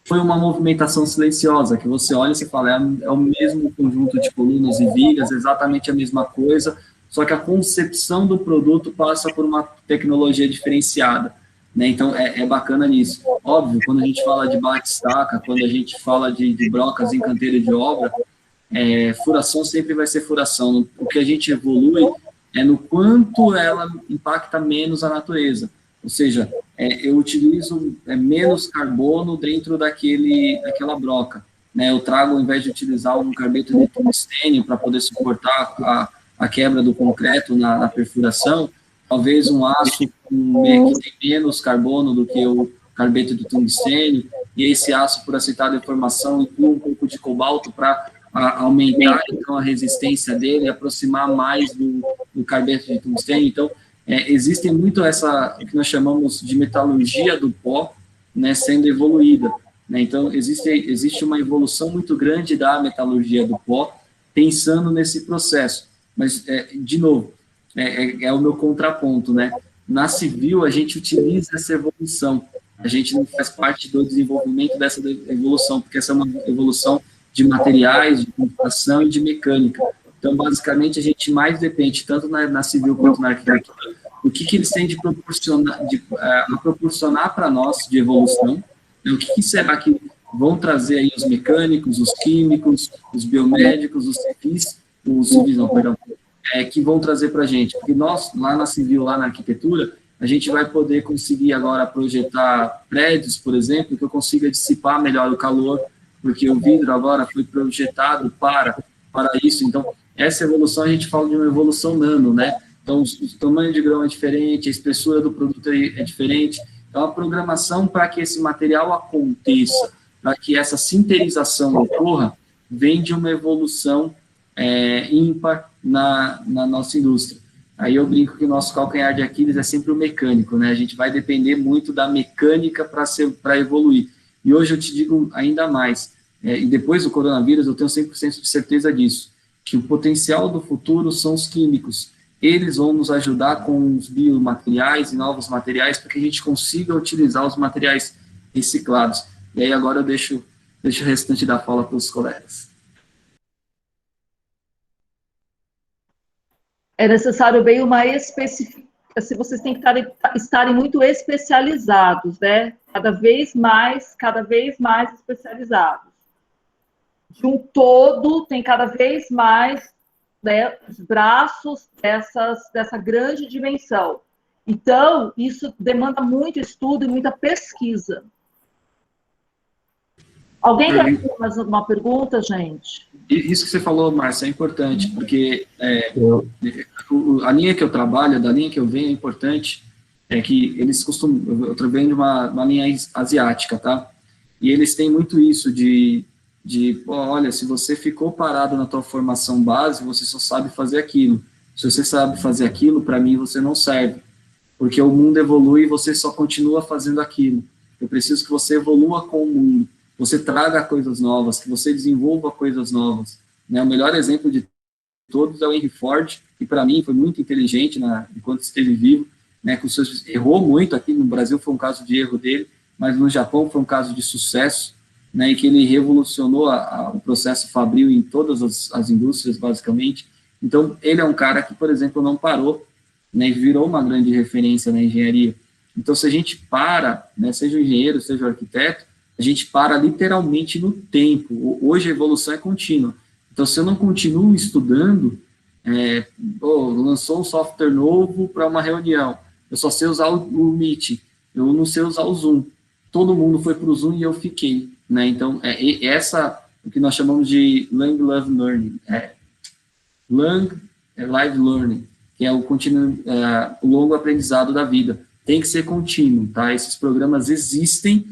Foi uma movimentação silenciosa, que você olha e você fala, é o mesmo conjunto de colunas e vigas, exatamente a mesma coisa, só que a concepção do produto passa por uma tecnologia diferenciada, né? Então, é bacana nisso. Óbvio, quando a gente fala de bate-estaca, quando a gente fala de brocas em canteiro de obra, furação sempre vai ser furação. O que a gente evolui é no quanto ela impacta menos a natureza. Ou seja, eu utilizo menos carbono dentro daquela broca, né? Eu trago, ao invés de utilizar um carbeto de tungstênio para poder suportar a quebra do concreto na perfuração, talvez um aço que tem menos carbono do que o carbeto de tungstênio, e esse aço, por aceitar a deformação, inclui um pouco de cobalto para aumentar então a resistência dele, aproximar mais do carbeto de tungstênio. Então, existe muito o que nós chamamos de metalurgia do pó, né, sendo evoluída, né? Então, existe uma evolução muito grande da metalurgia do pó, pensando nesse processo. Mas, de novo, é o meu contraponto, né? Na civil, a gente utiliza essa evolução, a gente não faz parte do desenvolvimento dessa evolução, porque essa é uma evolução de materiais, de computação e de mecânica. Então, basicamente, a gente mais depende, tanto na civil quanto na arquitetura, do que eles têm a proporcionar para nós de evolução, né? O que será que vão trazer aí os mecânicos, os químicos, os biomédicos, os civis, que vão trazer para a gente. Porque nós, lá na civil, lá na arquitetura, a gente vai poder conseguir agora projetar prédios, por exemplo, que eu consiga dissipar melhor o calor, porque o vidro agora foi projetado para isso. Então, essa evolução, a gente fala de uma evolução nano, né? Então, o tamanho de grão é diferente, a espessura do produto é diferente. Então, a programação para que esse material aconteça, para que essa sinterização ocorra, vem de uma evolução ímpar na nossa indústria. Aí eu brinco que o nosso calcanhar de Aquiles é sempre o mecânico, né? A gente vai depender muito da mecânica para evoluir. E hoje eu te digo ainda mais, e depois do coronavírus eu tenho 100% de certeza disso, que o potencial do futuro são os químicos. eles vão nos ajudar com os biomateriais e novos materiais para que a gente consiga utilizar os materiais reciclados. E aí agora eu deixo o restante da fala para os colegas.
É necessário bem uma especificação, assim, vocês têm que estarem muito especializados, né? Cada vez mais especializados. De um todo, tem cada vez mais, né, os braços dessa grande dimensão. Então, isso demanda muito estudo e muita pesquisa. Alguém quer fazer mais alguma pergunta, gente?
Isso que você falou, Márcia, é importante, porque a linha que eu trabalho, da linha que eu venho, é importante, é que eles costumam, eu venho de uma linha asiática, tá? E eles têm muito isso pô, olha, se você ficou parado na tua formação base, você só sabe fazer aquilo. Se você sabe fazer aquilo, para mim, você não serve. Porque o mundo evolui e você só continua fazendo aquilo. Eu preciso que você evolua com o mundo, você traga coisas novas, que você desenvolva coisas novas. Né? O melhor exemplo de todos é o Henry Ford, que para mim foi muito inteligente enquanto esteve vivo, né? Errou muito, aqui no Brasil foi um caso de erro dele, mas no Japão foi um caso de sucesso, né? E que ele revolucionou o processo fabril em todas as indústrias, basicamente. Então, ele é um cara que, por exemplo, não parou, né? E virou uma grande referência na engenharia. Então, se a gente para, né, seja o engenheiro, seja o arquiteto, a gente para literalmente no tempo. Hoje a evolução é contínua. Então, se eu não continuo estudando, lançou um software novo para uma reunião, eu só sei usar o Meet, eu não sei usar o Zoom. Todo mundo foi para o Zoom e eu fiquei. Né? Então, o que nós chamamos de Long Live Learning, Live Learning, que é o longo aprendizado da vida. Tem que ser contínuo, tá? Esses programas existem,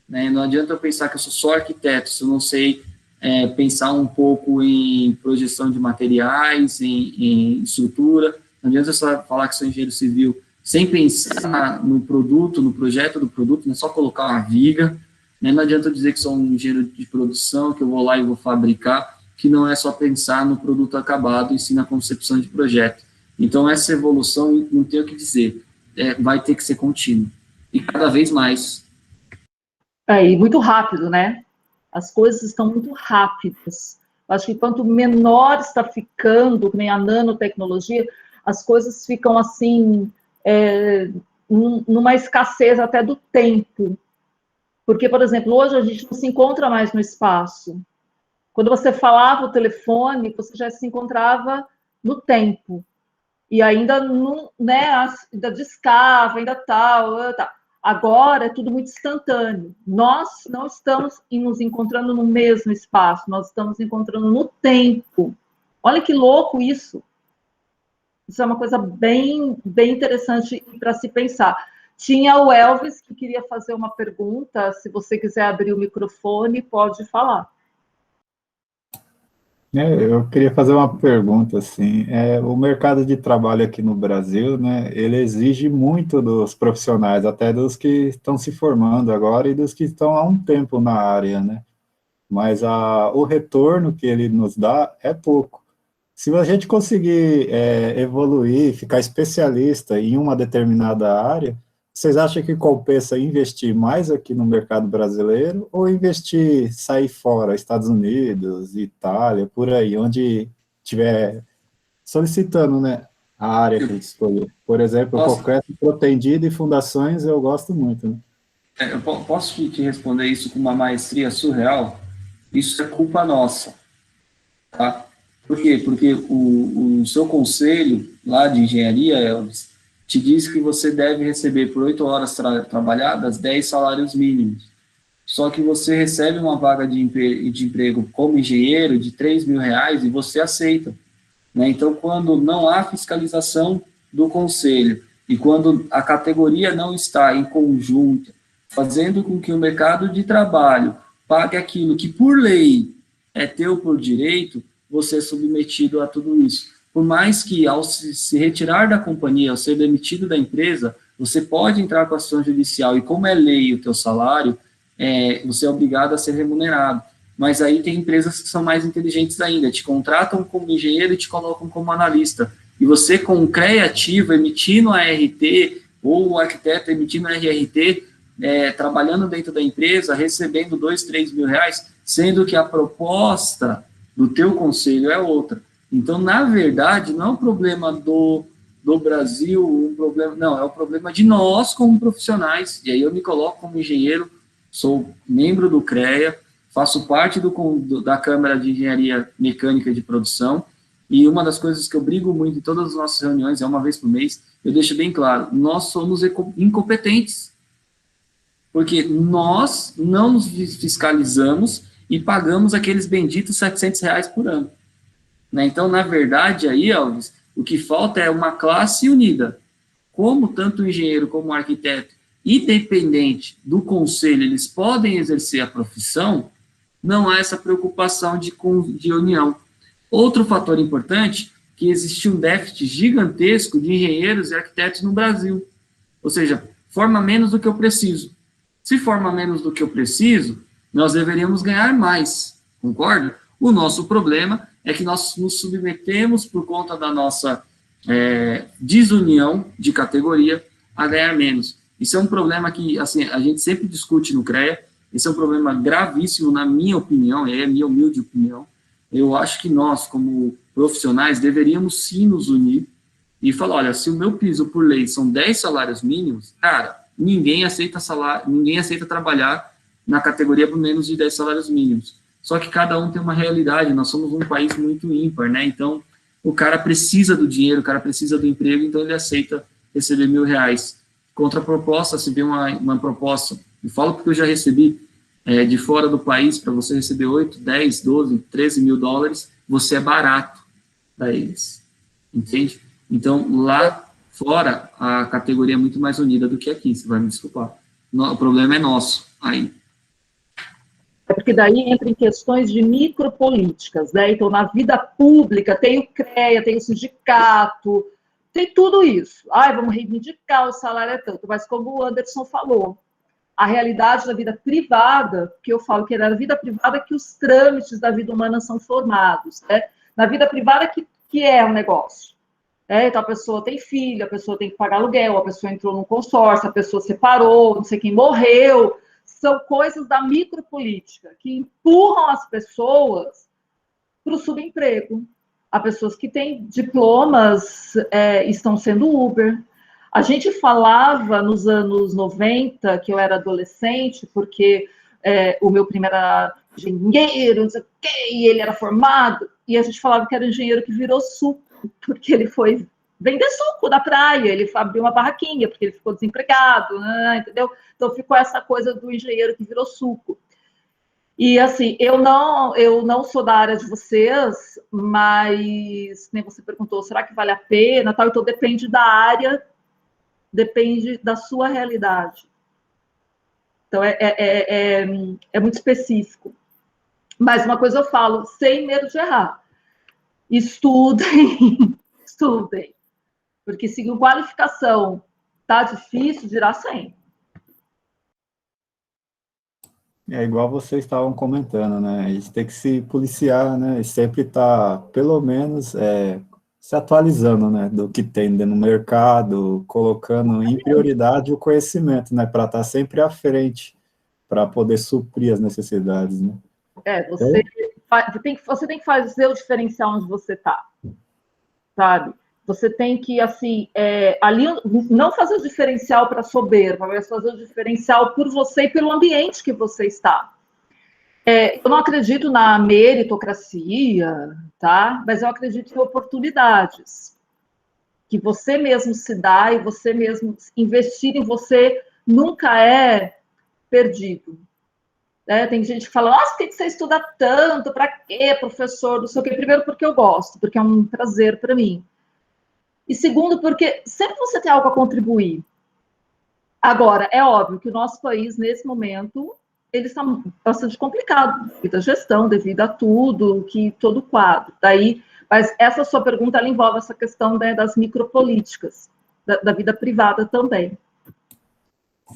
né? Não adianta eu pensar que eu sou só arquiteto, se eu não sei pensar um pouco em projeção de materiais, em estrutura, não adianta eu só falar que sou engenheiro civil sem pensar no produto, no projeto do produto, não é só colocar uma viga, né? Não adianta eu dizer que sou um engenheiro de produção, que eu vou lá e vou fabricar, que não é só pensar no produto acabado, e sim na concepção de projeto. Então, essa evolução, não tem o que dizer, vai ter que ser contínua, e cada vez mais.
E muito rápido, né? As coisas estão muito rápidas. Acho que quanto menor está ficando, nem a nanotecnologia, as coisas ficam assim, numa escassez até do tempo. Porque, por exemplo, hoje a gente não se encontra mais no espaço. Quando você falava o telefone, você já se encontrava no tempo. E ainda não, né, ainda discava, ainda tal. Agora é tudo muito instantâneo. Nós não estamos nos encontrando no mesmo espaço, nós estamos encontrando no tempo. Olha que louco isso. Isso é uma coisa bem, bem interessante para se pensar. Tinha o Elvis que queria fazer uma pergunta. Se você quiser abrir o microfone, pode falar.
Eu queria fazer uma pergunta, assim, o mercado de trabalho aqui no Brasil, né, ele exige muito dos profissionais, até dos que estão se formando agora e dos que estão há um tempo na área, né, mas o retorno que ele nos dá é pouco. Se a gente conseguir evoluir, ficar especialista em uma determinada área, vocês acham que compensa investir mais aqui no mercado brasileiro ou sair fora, Estados Unidos, Itália, por aí, onde estiver solicitando, né, a área que a gente escolher? Por exemplo, concreto protendido e fundações eu gosto muito. Né?
Eu posso te responder isso com uma maestria surreal? Isso é culpa nossa. Tá? Por quê? Porque o seu conselho lá de engenharia, Elvis, te diz que você deve receber por 8 horas trabalhadas 10 salários mínimos. Só que você recebe uma vaga de emprego como engenheiro de R$3.000 e você aceita. Né? Então, quando não há fiscalização do conselho e quando a categoria não está em conjunto, fazendo com que o mercado de trabalho pague aquilo que, por lei, é teu por direito, você é submetido a tudo isso. Por mais que, ao se retirar da companhia, ao ser demitido da empresa, você pode entrar com ação judicial e, como é lei o teu salário, você é obrigado a ser remunerado. Mas aí tem empresas que são mais inteligentes ainda, te contratam como engenheiro e te colocam como analista. e você com o CREA ativo, emitindo a RT, ou o arquiteto emitindo a RRT, trabalhando dentro da empresa, recebendo 2, 3 mil reais, sendo que a proposta do teu conselho é outra. Então, na verdade, não é um problema do Brasil, não, é um problema de nós como profissionais, e aí eu me coloco como engenheiro, sou membro do CREA, faço parte da Câmara de Engenharia Mecânica de Produção, e uma das coisas que eu brigo muito em todas as nossas reuniões, uma vez por mês, eu deixo bem claro, nós somos incompetentes, porque nós não nos fiscalizamos e pagamos aqueles benditos R$700 por ano. Né? Então, na verdade, aí, Elvis, o que falta é uma classe unida. Como tanto o engenheiro como o arquiteto, independente do conselho, eles podem exercer a profissão, não há essa preocupação de união. Outro fator importante, que existe um déficit gigantesco de engenheiros e arquitetos no Brasil. Ou seja, forma menos do que eu preciso. Se forma menos do que eu preciso, nós deveríamos ganhar mais, concorda? O nosso problema é que nós nos submetemos, por conta da nossa desunião de categoria, a ganhar menos. Isso é um problema que assim, a gente sempre discute no CREA, esse é um problema gravíssimo, na minha opinião, é a minha humilde opinião. Eu acho que nós, como profissionais, deveríamos sim nos unir e falar, olha, se o meu piso por lei são 10 salários mínimos, cara, ninguém aceita trabalhar na categoria por menos de 10 salários mínimos. Só que cada um tem uma realidade, nós somos um país muito ímpar, né? Então, o cara precisa do dinheiro, o cara precisa do emprego, então ele aceita receber R$1.000. Contraproposta, se vê uma proposta, eu falo porque eu já recebi de fora do país, para você receber 8, 10, 12, 13 mil dólares, você é barato para eles, entende? Então, lá fora, a categoria é muito mais unida do que aqui, você vai me desculpar. O problema é nosso, aí.
É porque daí entra em questões de micropolíticas, né? Então, na vida pública, tem o CREA, tem o sindicato, tem tudo isso. Vamos reivindicar, o salário é tanto. Mas como o Anderson falou, a realidade da vida privada, que eu falo que é na vida privada que os trâmites da vida humana são formados, né? Na vida privada que é um negócio. Então, a pessoa tem filho, a pessoa tem que pagar aluguel, a pessoa entrou num consórcio, a pessoa separou, não sei quem morreu. São coisas da micropolítica que empurram as pessoas para o subemprego. Há pessoas que têm diplomas, estão sendo Uber. A gente falava nos anos 90, que eu era adolescente, porque o meu primo era engenheiro, não sei o quê, e ele era formado, e a gente falava que era engenheiro que virou suco, porque ele foi vender suco da praia, ele abriu uma barraquinha, porque ele ficou desempregado, né, entendeu? Então ficou essa coisa do engenheiro que virou suco. E assim, eu não sou da área de vocês, mas nem você perguntou, será que vale a pena? Tal? Então depende da área, depende da sua realidade. Então é muito específico. Mas uma coisa eu falo, sem medo de errar. Estudem, estudem. Porque se a qualificação tá difícil, dirá 100.
É igual vocês estavam comentando, né? A gente tem que se policiar, né? E sempre tá, pelo menos, se atualizando, né? Do que tem no mercado, colocando em prioridade o conhecimento, né? Para estar sempre à frente, para poder suprir as necessidades, né?
Você tem que fazer o diferencial onde você está, sabe? Você tem que, assim, ali não fazer o diferencial para soberba, mas fazer o diferencial por você e pelo ambiente que você está. Eu não acredito na meritocracia, tá? Mas eu acredito em oportunidades que você mesmo se dá e você mesmo investir em você nunca é perdido. Tem gente que fala, nossa, por que você estuda tanto? Para quê, professor? Não sei o quê. Primeiro, porque eu gosto, porque é um prazer para mim. E segundo, porque sempre você tem algo a contribuir. Agora, é óbvio que o nosso país, nesse momento, ele está bastante complicado, devido à gestão, devido a tudo, todo o quadro. Mas essa sua pergunta, ela envolve essa questão, né, das micropolíticas, da vida privada também.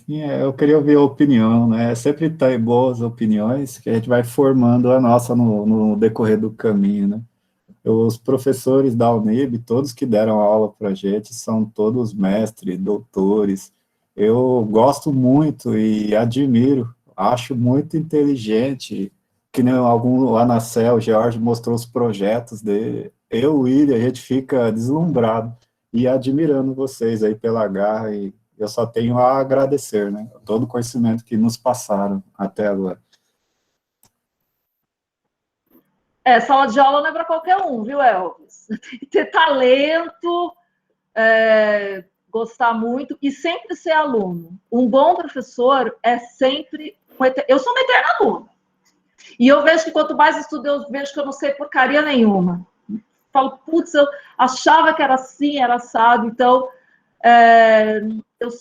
Sim, eu queria ouvir a opinião, né? Sempre tem boas opiniões que a gente vai formando a nossa no decorrer do caminho, né? os professores da Unib, todos que deram aula para a gente, são todos mestres, doutores. Eu gosto muito e admiro, acho muito inteligente, que nem o Anacel, o George mostrou os projetos dele. Eu, o William, a gente fica deslumbrado e admirando vocês aí pela garra, e eu só tenho a agradecer, né? Todo o conhecimento que nos passaram até agora.
Sala de aula não é para qualquer um, viu, Elvis? Tem que ter talento, gostar muito e sempre ser aluno. Um bom professor é sempre... Eu sou uma eterna aluna. E eu vejo que quanto mais estudo, eu vejo que eu não sei porcaria nenhuma. Falo, putz, eu achava que era assim, era assado. Então,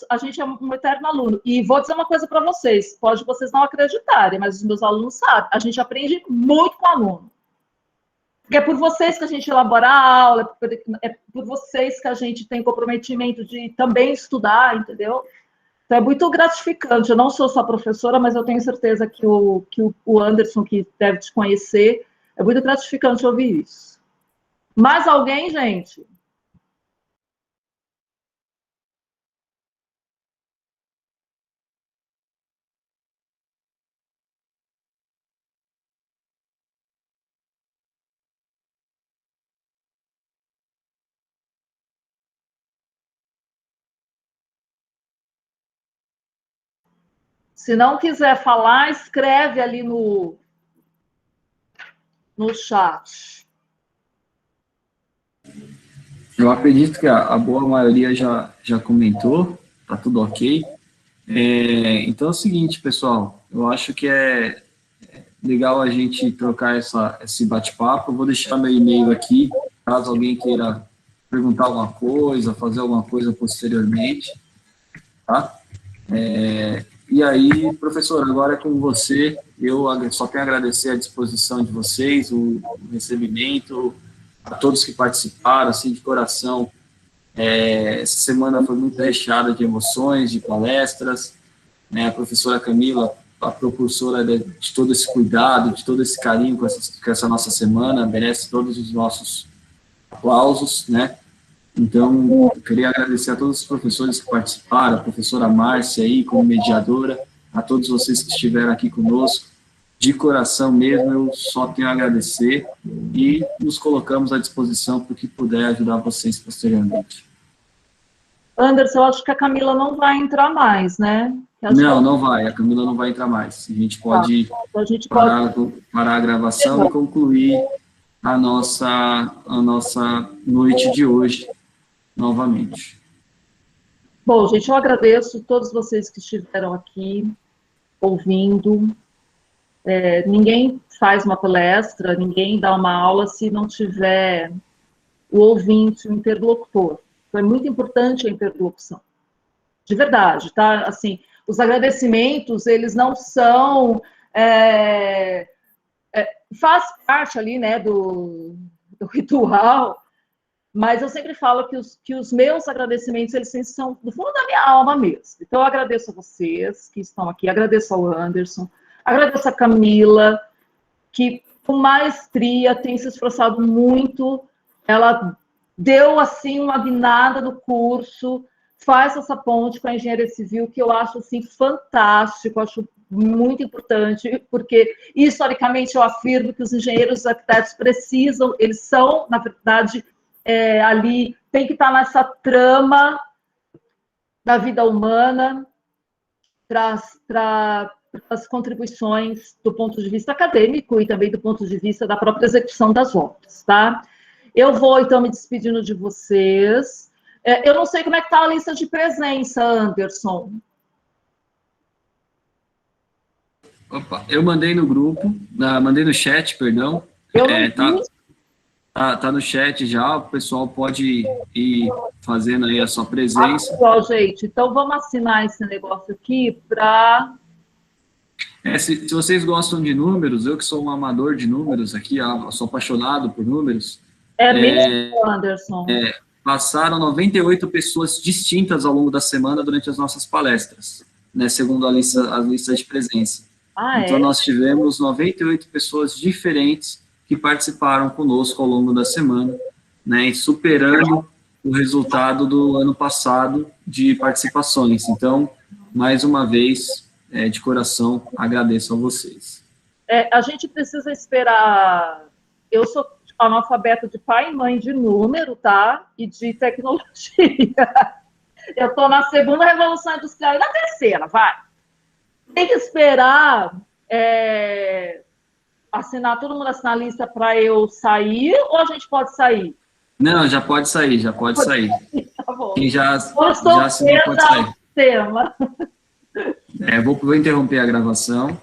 a gente é um eterno aluno. E vou dizer uma coisa para vocês, pode vocês não acreditarem, mas os meus alunos sabem, a gente aprende muito com o aluno. Porque é por vocês que a gente elabora a aula, é por vocês que a gente tem comprometimento de também estudar, entendeu? Então, é muito gratificante. Eu não sou só professora, mas eu tenho certeza que o Anderson, que deve te conhecer, é muito gratificante ouvir isso. Mais alguém, gente? Se não quiser falar, escreve ali no chat.
Eu acredito que a boa maioria já comentou, tá tudo ok. Então é o seguinte, pessoal, eu acho que é legal a gente trocar esse bate-papo. Eu vou deixar meu e-mail aqui, caso alguém queira perguntar alguma coisa, fazer alguma coisa posteriormente, tá? E aí, professor, agora é com você. Eu só tenho a agradecer a disposição de vocês, o recebimento, a todos que participaram, assim, de coração. Essa semana foi muito recheada de emoções, de palestras, né? A professora Camila, a propulsora de todo esse cuidado, de todo esse carinho com essa nossa semana, merece todos os nossos aplausos, né? Então, eu queria agradecer a todos os professores que participaram, a professora Márcia aí, como mediadora, a todos vocês que estiveram aqui conosco. De coração mesmo, eu só tenho a agradecer e nos colocamos à disposição para o que puder ajudar vocês posteriormente.
Anderson, eu acho que a Camila não vai entrar mais, né?
Não vai, a Camila não vai entrar mais. A gente pode, parar a gravação e concluir a nossa noite de hoje novamente.
Bom, gente, eu agradeço a todos vocês que estiveram aqui ouvindo. Ninguém faz uma palestra, ninguém dá uma aula se não tiver o ouvinte, o interlocutor. Então, é muito importante a interlocução. De verdade, tá? Assim, os agradecimentos, eles não são... faz parte ali, né, do ritual, mas eu sempre falo que os meus agradecimentos, eles são do fundo da minha alma mesmo. Então, eu agradeço a vocês que estão aqui, agradeço ao Anderson, agradeço a Camila, que com maestria tem se esforçado muito, ela deu, assim, uma guinada no curso, faz essa ponte com a engenharia civil, que eu acho, assim, fantástico, acho muito importante, porque, historicamente, eu afirmo que os engenheiros arquitetos precisam, eles são, na verdade, ali, tem que estar nessa trama da vida humana para as contribuições do ponto de vista acadêmico e também do ponto de vista da própria execução das obras, tá? Eu vou, então, me despedindo de vocês. Eu não sei como é que está a lista de presença, Anderson.
Opa, eu mandei no grupo, mandei no chat, perdão.
Eu não vi.
Tá no chat já, o pessoal pode ir fazendo aí a sua presença.
Gente, então vamos assinar esse negócio aqui para...
Se vocês gostam de números, eu que sou um amador de números aqui, sou apaixonado por números.
Mesmo, Anderson?
Passaram 98 pessoas distintas ao longo da semana durante as nossas palestras, né, segundo as listas de presença. Então, nós tivemos 98 pessoas diferentes que participaram conosco ao longo da semana, né, e superando o resultado do ano passado de participações. Então, mais uma vez, de coração, agradeço a vocês.
A gente precisa esperar... Eu sou analfabeta de pai e mãe de número, tá? E de tecnologia. Eu estou na segunda revolução industrial e na terceira, vai. Tem que esperar assinar, todo mundo assinar a lista para eu sair, ou a gente pode sair?
Não, já pode sair, já pode sair.
Tá bom.
Quem já assinou pode sair.
Tema.
Vou interromper a gravação.